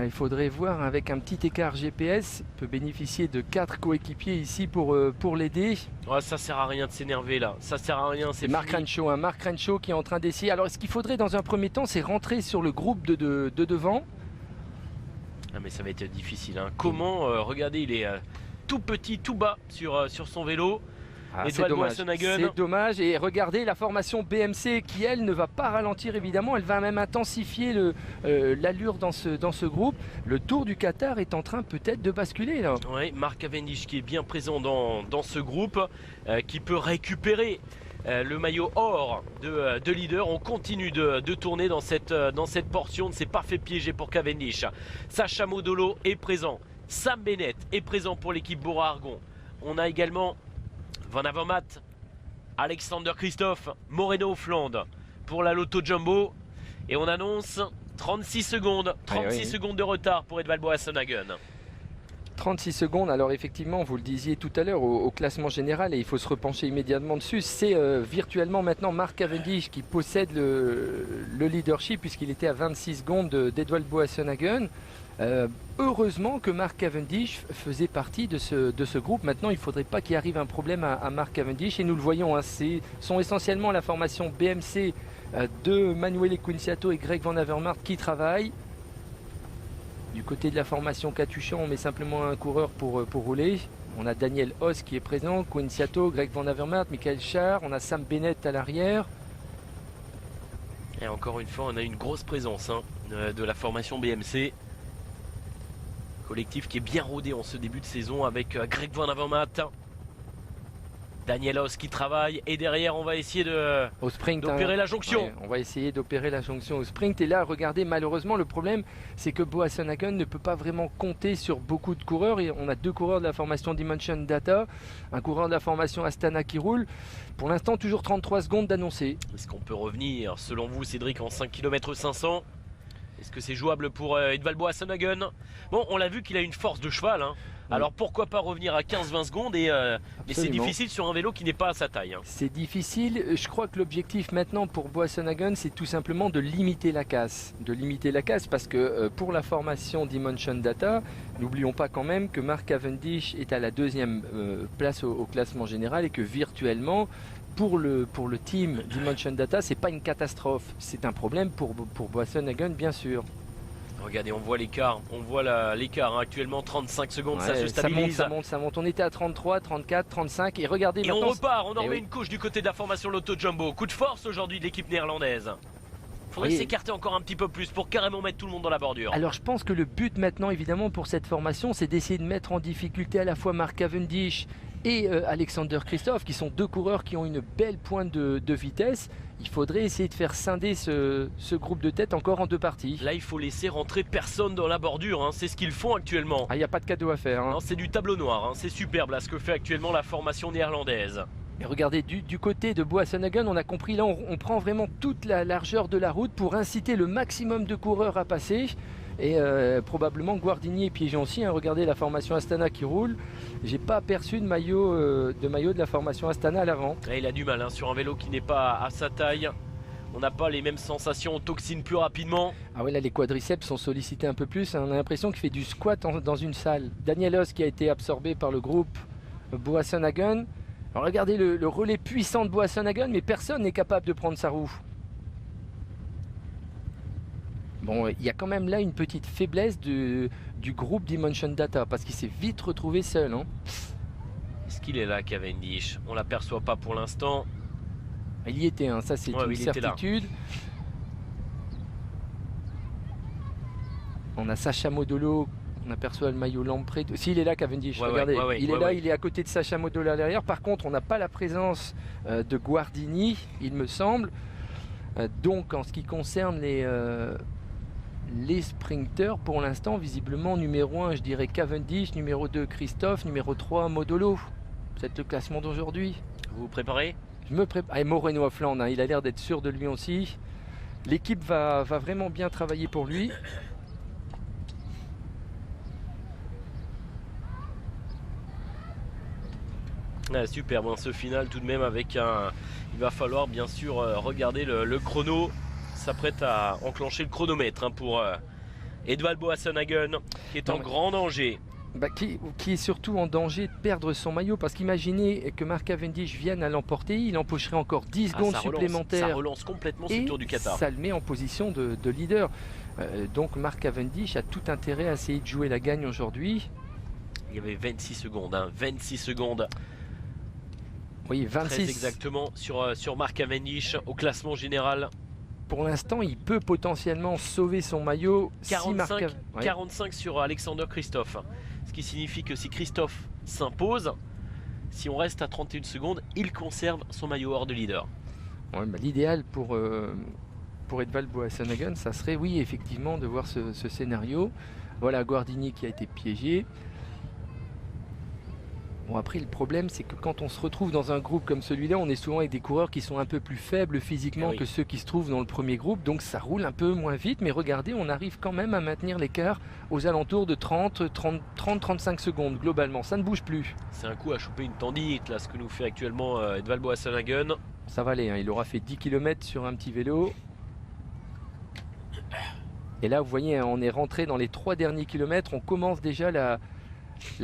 Il faudrait voir avec un petit écart GPS, il peut bénéficier de 4 coéquipiers ici pour l'aider. Ouais, ça sert à rien de s'énerver là, ça sert à rien, c'est Mark Renshaw, hein, Mark Renshaw qui est en train d'essayer. Alors ce qu'il faudrait dans un premier temps, c'est rentrer sur le groupe de devant. Ah mais ça va être difficile, hein. Comment, regardez, il est tout petit, tout bas sur son vélo. C'est dommage. Et regardez la formation BMC qui, elle, ne va pas ralentir évidemment. Elle va même intensifier l'allure dans ce groupe. Le Tour du Qatar est en train peut-être de basculer là. Oui, Mark Cavendish qui est bien présent dans ce groupe, qui peut récupérer le maillot or de leader. On continue de tourner dans cette portion. On ne s'est pas fait piéger pour Cavendish. Sacha Modolo est présent. Sam Bennett est présent pour l'équipe Bora-Argon. On a également Van Avermaet, Alexander Kristoff, Moreno Flandre pour la Lotto Jumbo. Et on annonce 36 secondes. 36 secondes de retard pour Edvald Boasson Hagen. 36 secondes, alors effectivement, vous le disiez tout à l'heure au classement général, et il faut se repencher immédiatement dessus, c'est virtuellement maintenant Mark Cavendish qui possède le leadership puisqu'il était à 26 secondes d'Edvald Boasson Hagen. Heureusement que Mark Cavendish faisait partie de ce groupe. Maintenant, il ne faudrait pas qu'il arrive un problème à Mark Cavendish, et nous le voyons, hein, sont essentiellement la formation BMC de Manuel Quinziato et Greg Van Avermaet qui travaillent. Du côté de la formation Katusha, on met simplement un coureur pour rouler. On a Daniel Hoss qui est présent, Quinziato, Greg Van Avermaet, Michael Schär, on a Sam Bennett à l'arrière. Et encore une fois, on a une grosse présence de la formation BMC. Collectif qui est bien rodé en ce début de saison avec Greg Van Avermaet, Daniel Hoss qui travaille, et derrière on va essayer d'opérer la jonction. Ouais, on va essayer d'opérer la jonction au sprint, et là regardez, malheureusement le problème c'est que Boasson Hagen ne peut pas vraiment compter sur beaucoup de coureurs, et on a 2 coureurs de la formation Dimension Data, un coureur de la formation Astana qui roule. Pour l'instant toujours 33 secondes d'annoncer. Est-ce qu'on peut revenir selon vous, Cédric, en 5 km 500? Est-ce que c'est jouable pour Edvald Boasson Hagen? Bon, on l'a vu qu'il a une force de cheval, hein. Oui. Alors pourquoi pas revenir à 15-20 secondes, mais c'est difficile sur un vélo qui n'est pas à sa taille, hein. C'est difficile. Je crois que l'objectif maintenant pour Boasson Hagen, c'est tout simplement de limiter la casse. Parce que pour la formation Dimension Data, n'oublions pas quand même que Mark Cavendish est à la 2e place au classement général, et que virtuellement, pour le team Dimension Data, c'est pas une catastrophe, c'est un problème pour Boasson Hagen, bien sûr. Regardez, on voit l'écart, l'écart, hein, actuellement 35 secondes, ça se stabilise. Ça monte, on était à 33, 34, 35, et regardez maintenant. Et on repart, on en remet une couche du côté de la formation Lotto Jumbo. Coup de force aujourd'hui de l'équipe néerlandaise. Il faudrait s'écarter encore un petit peu plus pour carrément mettre tout le monde dans la bordure. Alors je pense que le but maintenant évidemment pour cette formation, c'est d'essayer de mettre en difficulté à la fois Mark Cavendish et Alexander Kristoff, qui sont 2 coureurs qui ont une belle pointe de vitesse. Il faudrait essayer de faire scinder ce groupe de tête encore en 2 parties. Là il faut laisser rentrer personne dans la bordure, hein. C'est ce qu'ils font actuellement. Ah, il n'y a pas de cadeau à faire, hein. C'est du tableau noir, hein. C'est superbe là ce que fait actuellement la formation néerlandaise. Et regardez, du côté de Boasson Hagen, on a compris, là on prend vraiment toute la largeur de la route pour inciter le maximum de coureurs à passer. Et probablement Guardini et Piégeon aussi, hein. Regardez la formation Astana qui roule. J'ai pas aperçu de maillot de la formation Astana à l'avant. Il a du mal, hein, sur un vélo qui n'est pas à sa taille. On n'a pas les mêmes sensations, on toxine plus rapidement. Ah ouais, là les quadriceps sont sollicités un peu plus, hein. On a l'impression qu'il fait du squat dans une salle. Daniel Hoss qui a été absorbé par le groupe Boasson Hagen. Alors regardez le relais puissant de Boasson Hagen, mais personne n'est capable de prendre sa roue. Bon, il y a quand même là une petite faiblesse du groupe Dimension Data, parce qu'il s'est vite retrouvé seul, hein. Est-ce qu'il est là, Cavendish? On l'aperçoit pas pour l'instant. Il y était, hein. Ça c'est une certitude. On a Sacha Modolo, on aperçoit le maillot Lamprey. S'il est là, Cavendish, regardez, il est là, il est à côté de Sacha Modolo à l'arrière. Par contre, on n'a pas la présence de Guardini, il me semble. Donc, en ce qui concerne les sprinteurs, pour l'instant, visiblement, numéro 1, je dirais Cavendish, numéro 2, Christophe, numéro 3, Modolo. C'est le classement d'aujourd'hui. Vous vous préparez? Je me prépare. Et Moreno à Flandre, hein, il a l'air d'être sûr de lui aussi. L'équipe va vraiment bien travailler pour lui. Ah, super, bon, ce final tout de même avec un... Il va falloir bien sûr regarder le chrono. S'apprête à enclencher le chronomètre, hein, pour Edvald Boasson-Hagen qui est en grand danger. Qui est surtout en danger de perdre son maillot, parce qu'imaginez que Mark Cavendish vienne à l'emporter, il empocherait encore 10 secondes supplémentaires. Ça relance complètement ce Tour du Qatar. Ça le met en position de leader. Donc Mark Cavendish a tout intérêt à essayer de jouer la gagne aujourd'hui. Il y avait 26 secondes, hein, 26 secondes. Oui, 26 très exactement sur Mark Cavendish au classement général. Pour l'instant, il peut potentiellement sauver son maillot. 45 sur Alexander Christophe. Ce qui signifie que si Christophe s'impose, si on reste à 31 secondes, il conserve son maillot hors de leader. Ouais, l'idéal pour Edvald Boasson-Hagen, ça serait, oui, effectivement, de voir ce scénario. Voilà, Guardini qui a été piégé. Bon, après, le problème, c'est que quand on se retrouve dans un groupe comme celui-là, on est souvent avec des coureurs qui sont un peu plus faibles physiquement que ceux qui se trouvent dans le premier groupe. Donc ça roule un peu moins vite. Mais regardez, on arrive quand même à maintenir l'écart aux alentours de 30-35 secondes globalement. Ça ne bouge plus. C'est un coup à choper une tendinite, là, ce que nous fait actuellement Edvald Boasson-Hagen. Ça va aller, hein. Il aura fait 10 km sur un petit vélo. Et là, vous voyez, hein, on est rentré dans les 3 derniers kilomètres. On commence déjà la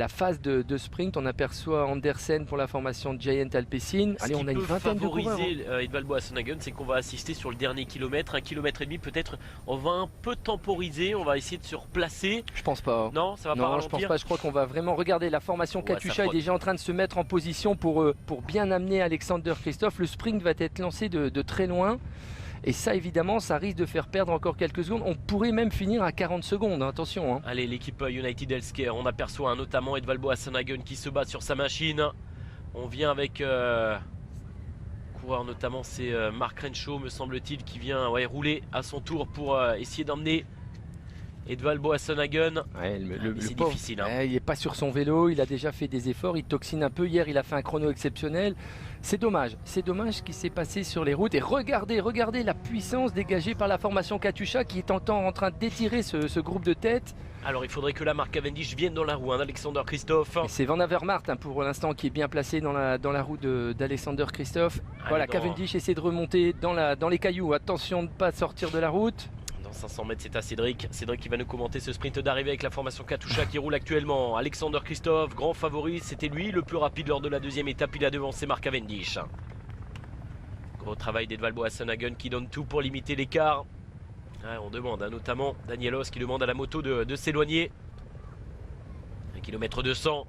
phase de sprint. On aperçoit Andersen pour la formation de Giant Alpecin. Allez, on a une vingtaine de coureurs. Ce qui peut favoriser Edvald Boasson-Hagen, c'est qu'on va assister sur le dernier kilomètre, 1,5 km peut-être. On va un peu temporiser, on va essayer de se replacer. Je pense pas. Non, ça va pas ralentir. Je pense pas. Je crois qu'on va vraiment regarder la formation. Katusha est déjà en train de se mettre en position pour bien amener Alexander Christophe. Le sprint va être lancé de très loin. Et ça, évidemment, ça risque de faire perdre encore quelques secondes. On pourrait même finir à 40 secondes, hein. Attention. Hein. Allez, l'équipe United Healthcare, on aperçoit notamment Edvald Boasson-Hagen qui se bat sur sa machine. On vient avec coureur, notamment c'est Mark Renshaw, me semble-t-il, qui vient rouler à son tour pour essayer d'emmener Edvald Boasson-Hagen. C'est difficile. Hein. Il n'est pas sur son vélo, il a déjà fait des efforts, il toxine un peu. Hier, il a fait un chrono exceptionnel. C'est dommage ce qui s'est passé sur les routes. Et regardez la puissance dégagée par la formation Katusha qui est en train d'étirer ce groupe de tête. Alors il faudrait que la Mark Cavendish vienne dans la roue, hein, d'Alexander Christophe. C'est Van Avermaet, hein, pour l'instant, qui est bien placé dans la roue d'Alexander Christophe. Voilà, Cavendish essaie de remonter dans les cailloux. Attention de ne pas sortir de la route. Dans 500 mètres, c'est à Cédric. Cédric qui va nous commenter ce sprint d'arrivée avec la formation Katusha qui roule actuellement. Alexander Christophe, grand favori, c'était lui le plus rapide lors de la deuxième étape. Il a devancé Mark Cavendish. Gros travail d'Edvald Boasson-Hagen qui donne tout pour limiter l'écart. On demande, hein, notamment Danielos qui demande à la moto de s'éloigner. 1 km 200.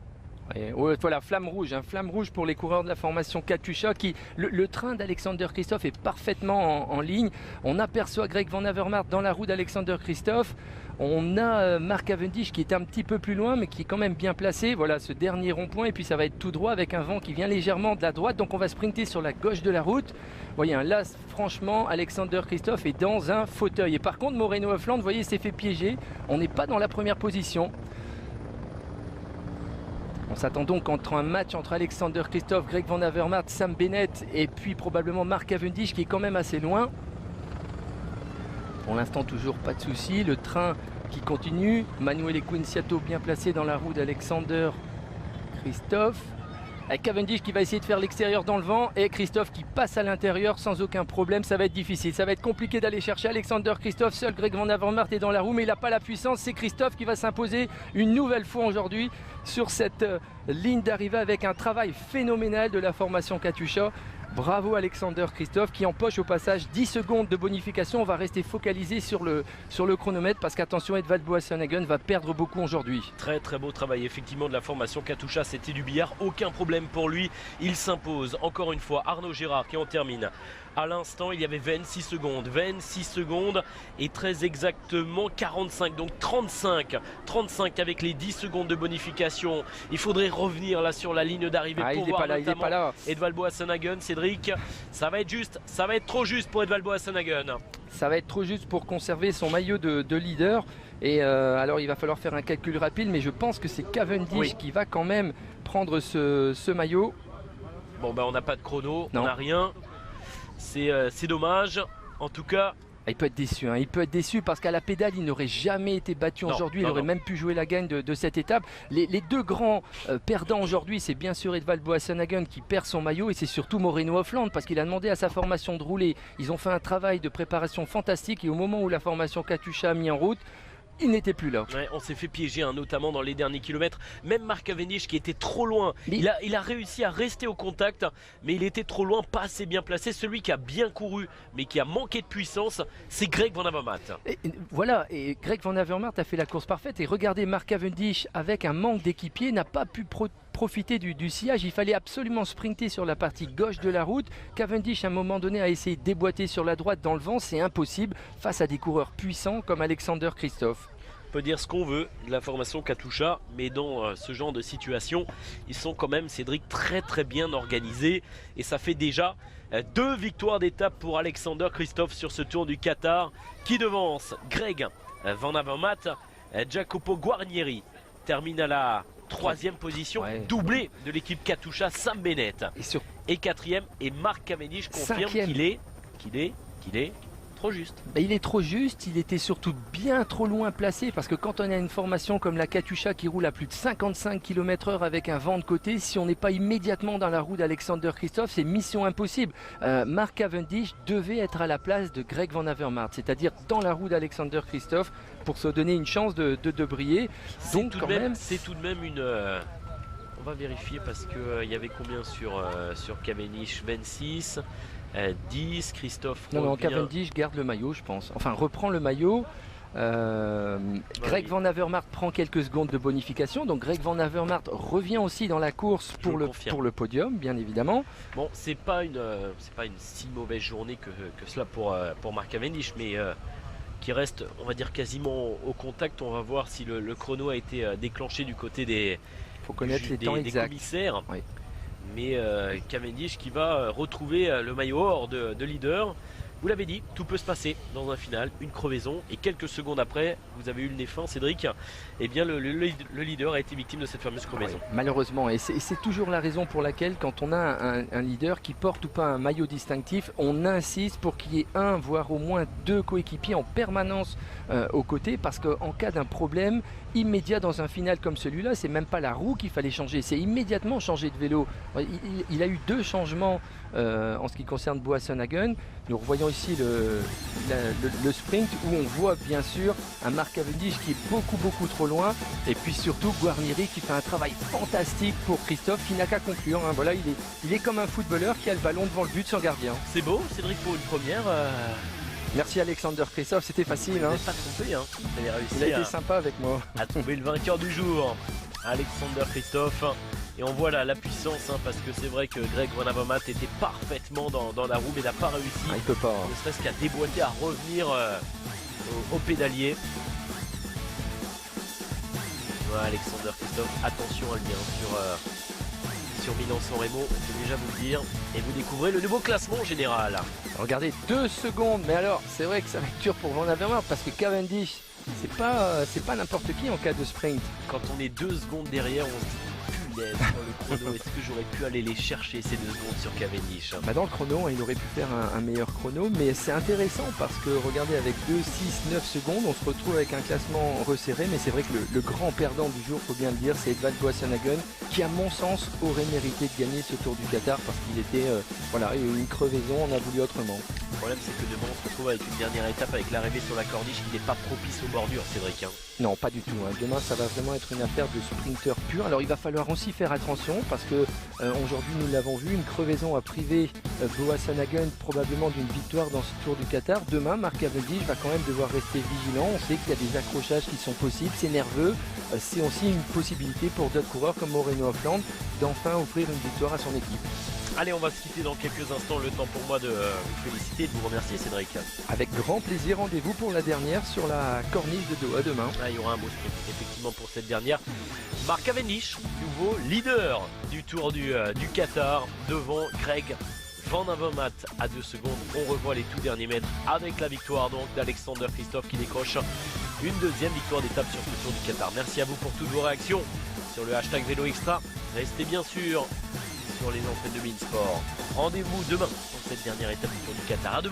Voilà, flamme rouge pour les coureurs de la formation Katusha. Le train d'Alexander Christophe est parfaitement en ligne. On aperçoit Greg Van Avermaet dans la roue d'Alexander Christophe. On a Mark Cavendish qui est un petit peu plus loin mais qui est quand même bien placé. Voilà ce dernier rond-point et puis ça va être tout droit avec un vent qui vient légèrement de la droite. Donc on va sprinter sur la gauche de la route. Vous voyez, là franchement Alexander Christophe est dans un fauteuil. Et par contre Moreno à Flandre, vous voyez, s'est fait piéger. On n'est pas dans la première position. On s'attend donc entre un match entre Alexander Christophe, Greg Van Avermaet, Sam Bennett et puis probablement Mark Cavendish qui est quand même assez loin. Pour l'instant toujours pas de souci. Le train qui continue. Manuel Equinciato bien placé dans la roue d'Alexander Christophe. Avec Cavendish qui va essayer de faire l'extérieur dans le vent et Christophe qui passe à l'intérieur sans aucun problème. Ça va être difficile, ça va être compliqué d'aller chercher Alexander Christophe. Seul Greg Van Avermaet est dans la roue mais il n'a pas la puissance. C'est Christophe qui va s'imposer une nouvelle fois aujourd'hui sur cette ligne d'arrivée avec un travail phénoménal de la formation Katusha. Bravo Alexander Kristoff qui empoche au passage 10 secondes de bonification. On va rester focalisé sur le chronomètre parce qu'attention, Edvald Boasson Hagen va perdre beaucoup aujourd'hui. Très très beau travail effectivement de la formation Katusha, c'était du billard, aucun problème pour lui. Il s'impose encore une fois. Arnaud Gérard qui en termine. À l'instant, il y avait 26 secondes et très exactement 45, donc 35 avec les 10 secondes de bonification. Il faudrait revenir là sur la ligne d'arrivée pour voir notamment Edvald Boasson Hagen. Cédric, ça va être juste, ça va être trop juste pour Edvald Boasson Hagen. Ça va être trop juste pour conserver son maillot de leader. Et alors il va falloir faire un calcul rapide, mais je pense que c'est Cavendish qui va quand même prendre ce maillot. Bon ben on n'a pas de chrono, on n'a rien. C'est dommage, en tout cas. Il peut être déçu, hein. Il peut être déçu parce qu'à la pédale il n'aurait jamais été battu aujourd'hui, il aurait même pu jouer la gagne de cette étape. Les deux grands perdants aujourd'hui, c'est bien sûr Edvald Boasson Hagen qui perd son maillot et c'est surtout Moreno Hoffland parce qu'il a demandé à sa formation de rouler. Ils ont fait un travail de préparation fantastique et au moment où la formation Katusha a mis en route, il n'était plus là. Ouais, on s'est fait piéger, hein, notamment dans les derniers kilomètres. Même Mark Cavendish qui était trop loin. Il a réussi à rester au contact, mais il était trop loin, pas assez bien placé. Celui qui a bien couru, mais qui a manqué de puissance, c'est Greg Van Avermaet. Voilà, et Greg Van Avermaet a fait la course parfaite. Et regardez, Mark Cavendish, avec un manque d'équipier, n'a pas pu profiter du sillage. Il fallait absolument sprinter sur la partie gauche de la route. Cavendish à un moment donné a essayé de déboîter sur la droite dans le vent, c'est impossible face à des coureurs puissants comme Alexander Kristoff. On peut dire ce qu'on veut de la formation Katusha, mais dans ce genre de situation ils sont quand même, Cédric, très très bien organisés et ça fait déjà 2 victoires d'étape pour Alexander Kristoff sur ce Tour du Qatar qui devance Greg Van Avermaet. Jacopo Guarnieri termine à la 3e position, doublé de l'équipe Katusha, Sam Bennett et 4e, et Mark Cavendish confirme qu'il est trop juste. Il est trop juste, il était surtout bien trop loin placé parce que quand on a une formation comme la Katusha qui roule à plus de 55 km/h avec un vent de côté, si on n'est pas immédiatement dans la roue d'Alexander Kristoff, c'est mission impossible. Mark Cavendish devait être à la place de Greg Van Avermaet, c'est-à-dire dans la roue d'Alexander Kristoff pour se donner une chance de briller. Donc c'est tout de même une... On va vérifier parce qu'il y avait combien sur Cavendish, 26 10, Kristoff. Non, Cavendish garde le maillot, je pense. Enfin, reprend le maillot. Greg Van Avermaet prend quelques secondes de bonification. Donc, Greg Van Avermaet revient aussi dans la course pour le podium, bien évidemment. Bon, c'est pas une si mauvaise journée que cela pour Mark Cavendish, mais qui reste, on va dire, quasiment au contact. On va voir si le chrono a été déclenché du côté des commissaires. Oui. Mais Cavendish qui va retrouver le maillot or de leader. Vous l'avez dit, tout peut se passer dans un final, une crevaison, et quelques secondes après, vous avez eu le nez fin, Cédric, et bien le leader a été victime de cette fameuse crevaison. Oui, malheureusement, et c'est toujours la raison pour laquelle quand on a un leader qui porte ou pas un maillot distinctif, on insiste pour qu'il y ait un, voire au moins 2 coéquipiers en permanence aux côtés, parce qu'en cas d'un problème immédiat dans un final comme celui-là, c'est même pas la roue qu'il fallait changer, c'est immédiatement changer de vélo. Il a eu 2 changements en ce qui concerne Boasson Hagen. Nous revoyons ici le sprint où on voit bien sûr un Mark Cavendish qui est beaucoup trop loin, et puis surtout Guarnieri qui fait un travail fantastique pour Kristoff qui n'a qu'à conclure, hein. Voilà, il est comme un footballeur qui a le ballon devant le but sans gardien. C'est beau, Cédric, pour une première. Merci Alexander Kristoff, c'était facile. Vous n'avez pas trompé, hein. Vous avez réussi. Il a été sympa avec moi. À trouver le vainqueur du jour, Alexander Kristoff. Et on voit là la puissance, hein, parce que c'est vrai que Greg Van Avermaet était parfaitement dans la roue, mais n'a pas réussi. Il peut pas. Ne serait-ce qu'à déboîter, à revenir au pédalier. Voilà, Alexander Kristoff, attention à le dire sur Milan-San Remo, je vais déjà vous le dire. Et vous découvrez le nouveau classement général. Regardez, 2 secondes. Mais alors, c'est vrai que ça va être dur pour Van Avermaet parce que Cavendish, c'est pas n'importe qui en cas de sprint. Quand on est 2 secondes derrière, on se dit sur le chrono, est-ce que j'aurais pu aller les chercher ces 2 secondes sur Cavendish? Dans le chrono, il aurait pu faire un meilleur chrono, mais c'est intéressant parce que regardez, avec 2, 6, 9 secondes, on se retrouve avec un classement resserré, mais c'est vrai que le grand perdant du jour, faut bien le dire, c'est Edvald Boasson Hagen, qui à mon sens aurait mérité de gagner ce Tour du Qatar parce qu'il était, voilà, une crevaison, on a voulu autrement. problème c'est que demain on se retrouve avec une dernière étape avec l'arrivée sur la corniche qui n'est pas propice aux bordures, Cédric. Non, pas du tout. Demain, ça va vraiment être une affaire de sprinter pur. Alors, il va falloir aussi faire attention parce que aujourd'hui, nous l'avons vu, une crevaison a privé Boas Sanagan probablement d'une victoire dans ce Tour du Qatar. Demain, Mark Cavendish va quand même devoir rester vigilant. On sait qu'il y a des accrochages qui sont possibles. C'est nerveux. C'est aussi une possibilité pour d'autres coureurs comme Moreno Hoffland d'enfin offrir une victoire à son équipe. Allez, on va se quitter dans quelques instants. Le temps pour moi de vous féliciter et de vous remercier, Cédric. Avec grand plaisir, rendez-vous pour la dernière sur la corniche de Doha demain. Il y aura un beau sprint, effectivement, pour cette dernière. Mark Cavendish, nouveau leader du Tour du Qatar, devant Greg Van Avermaet à 2 secondes. On revoit les tout derniers mètres avec la victoire donc d'Alexander Kristoff qui décroche une deuxième victoire d'étape sur ce Tour du Qatar. Merci à vous pour toutes vos réactions sur le hashtag Vélo Extra. Restez bien sûr sur les entrées de Beansport. Rendez-vous demain pour cette dernière étape du Tour du Qatar. À demain.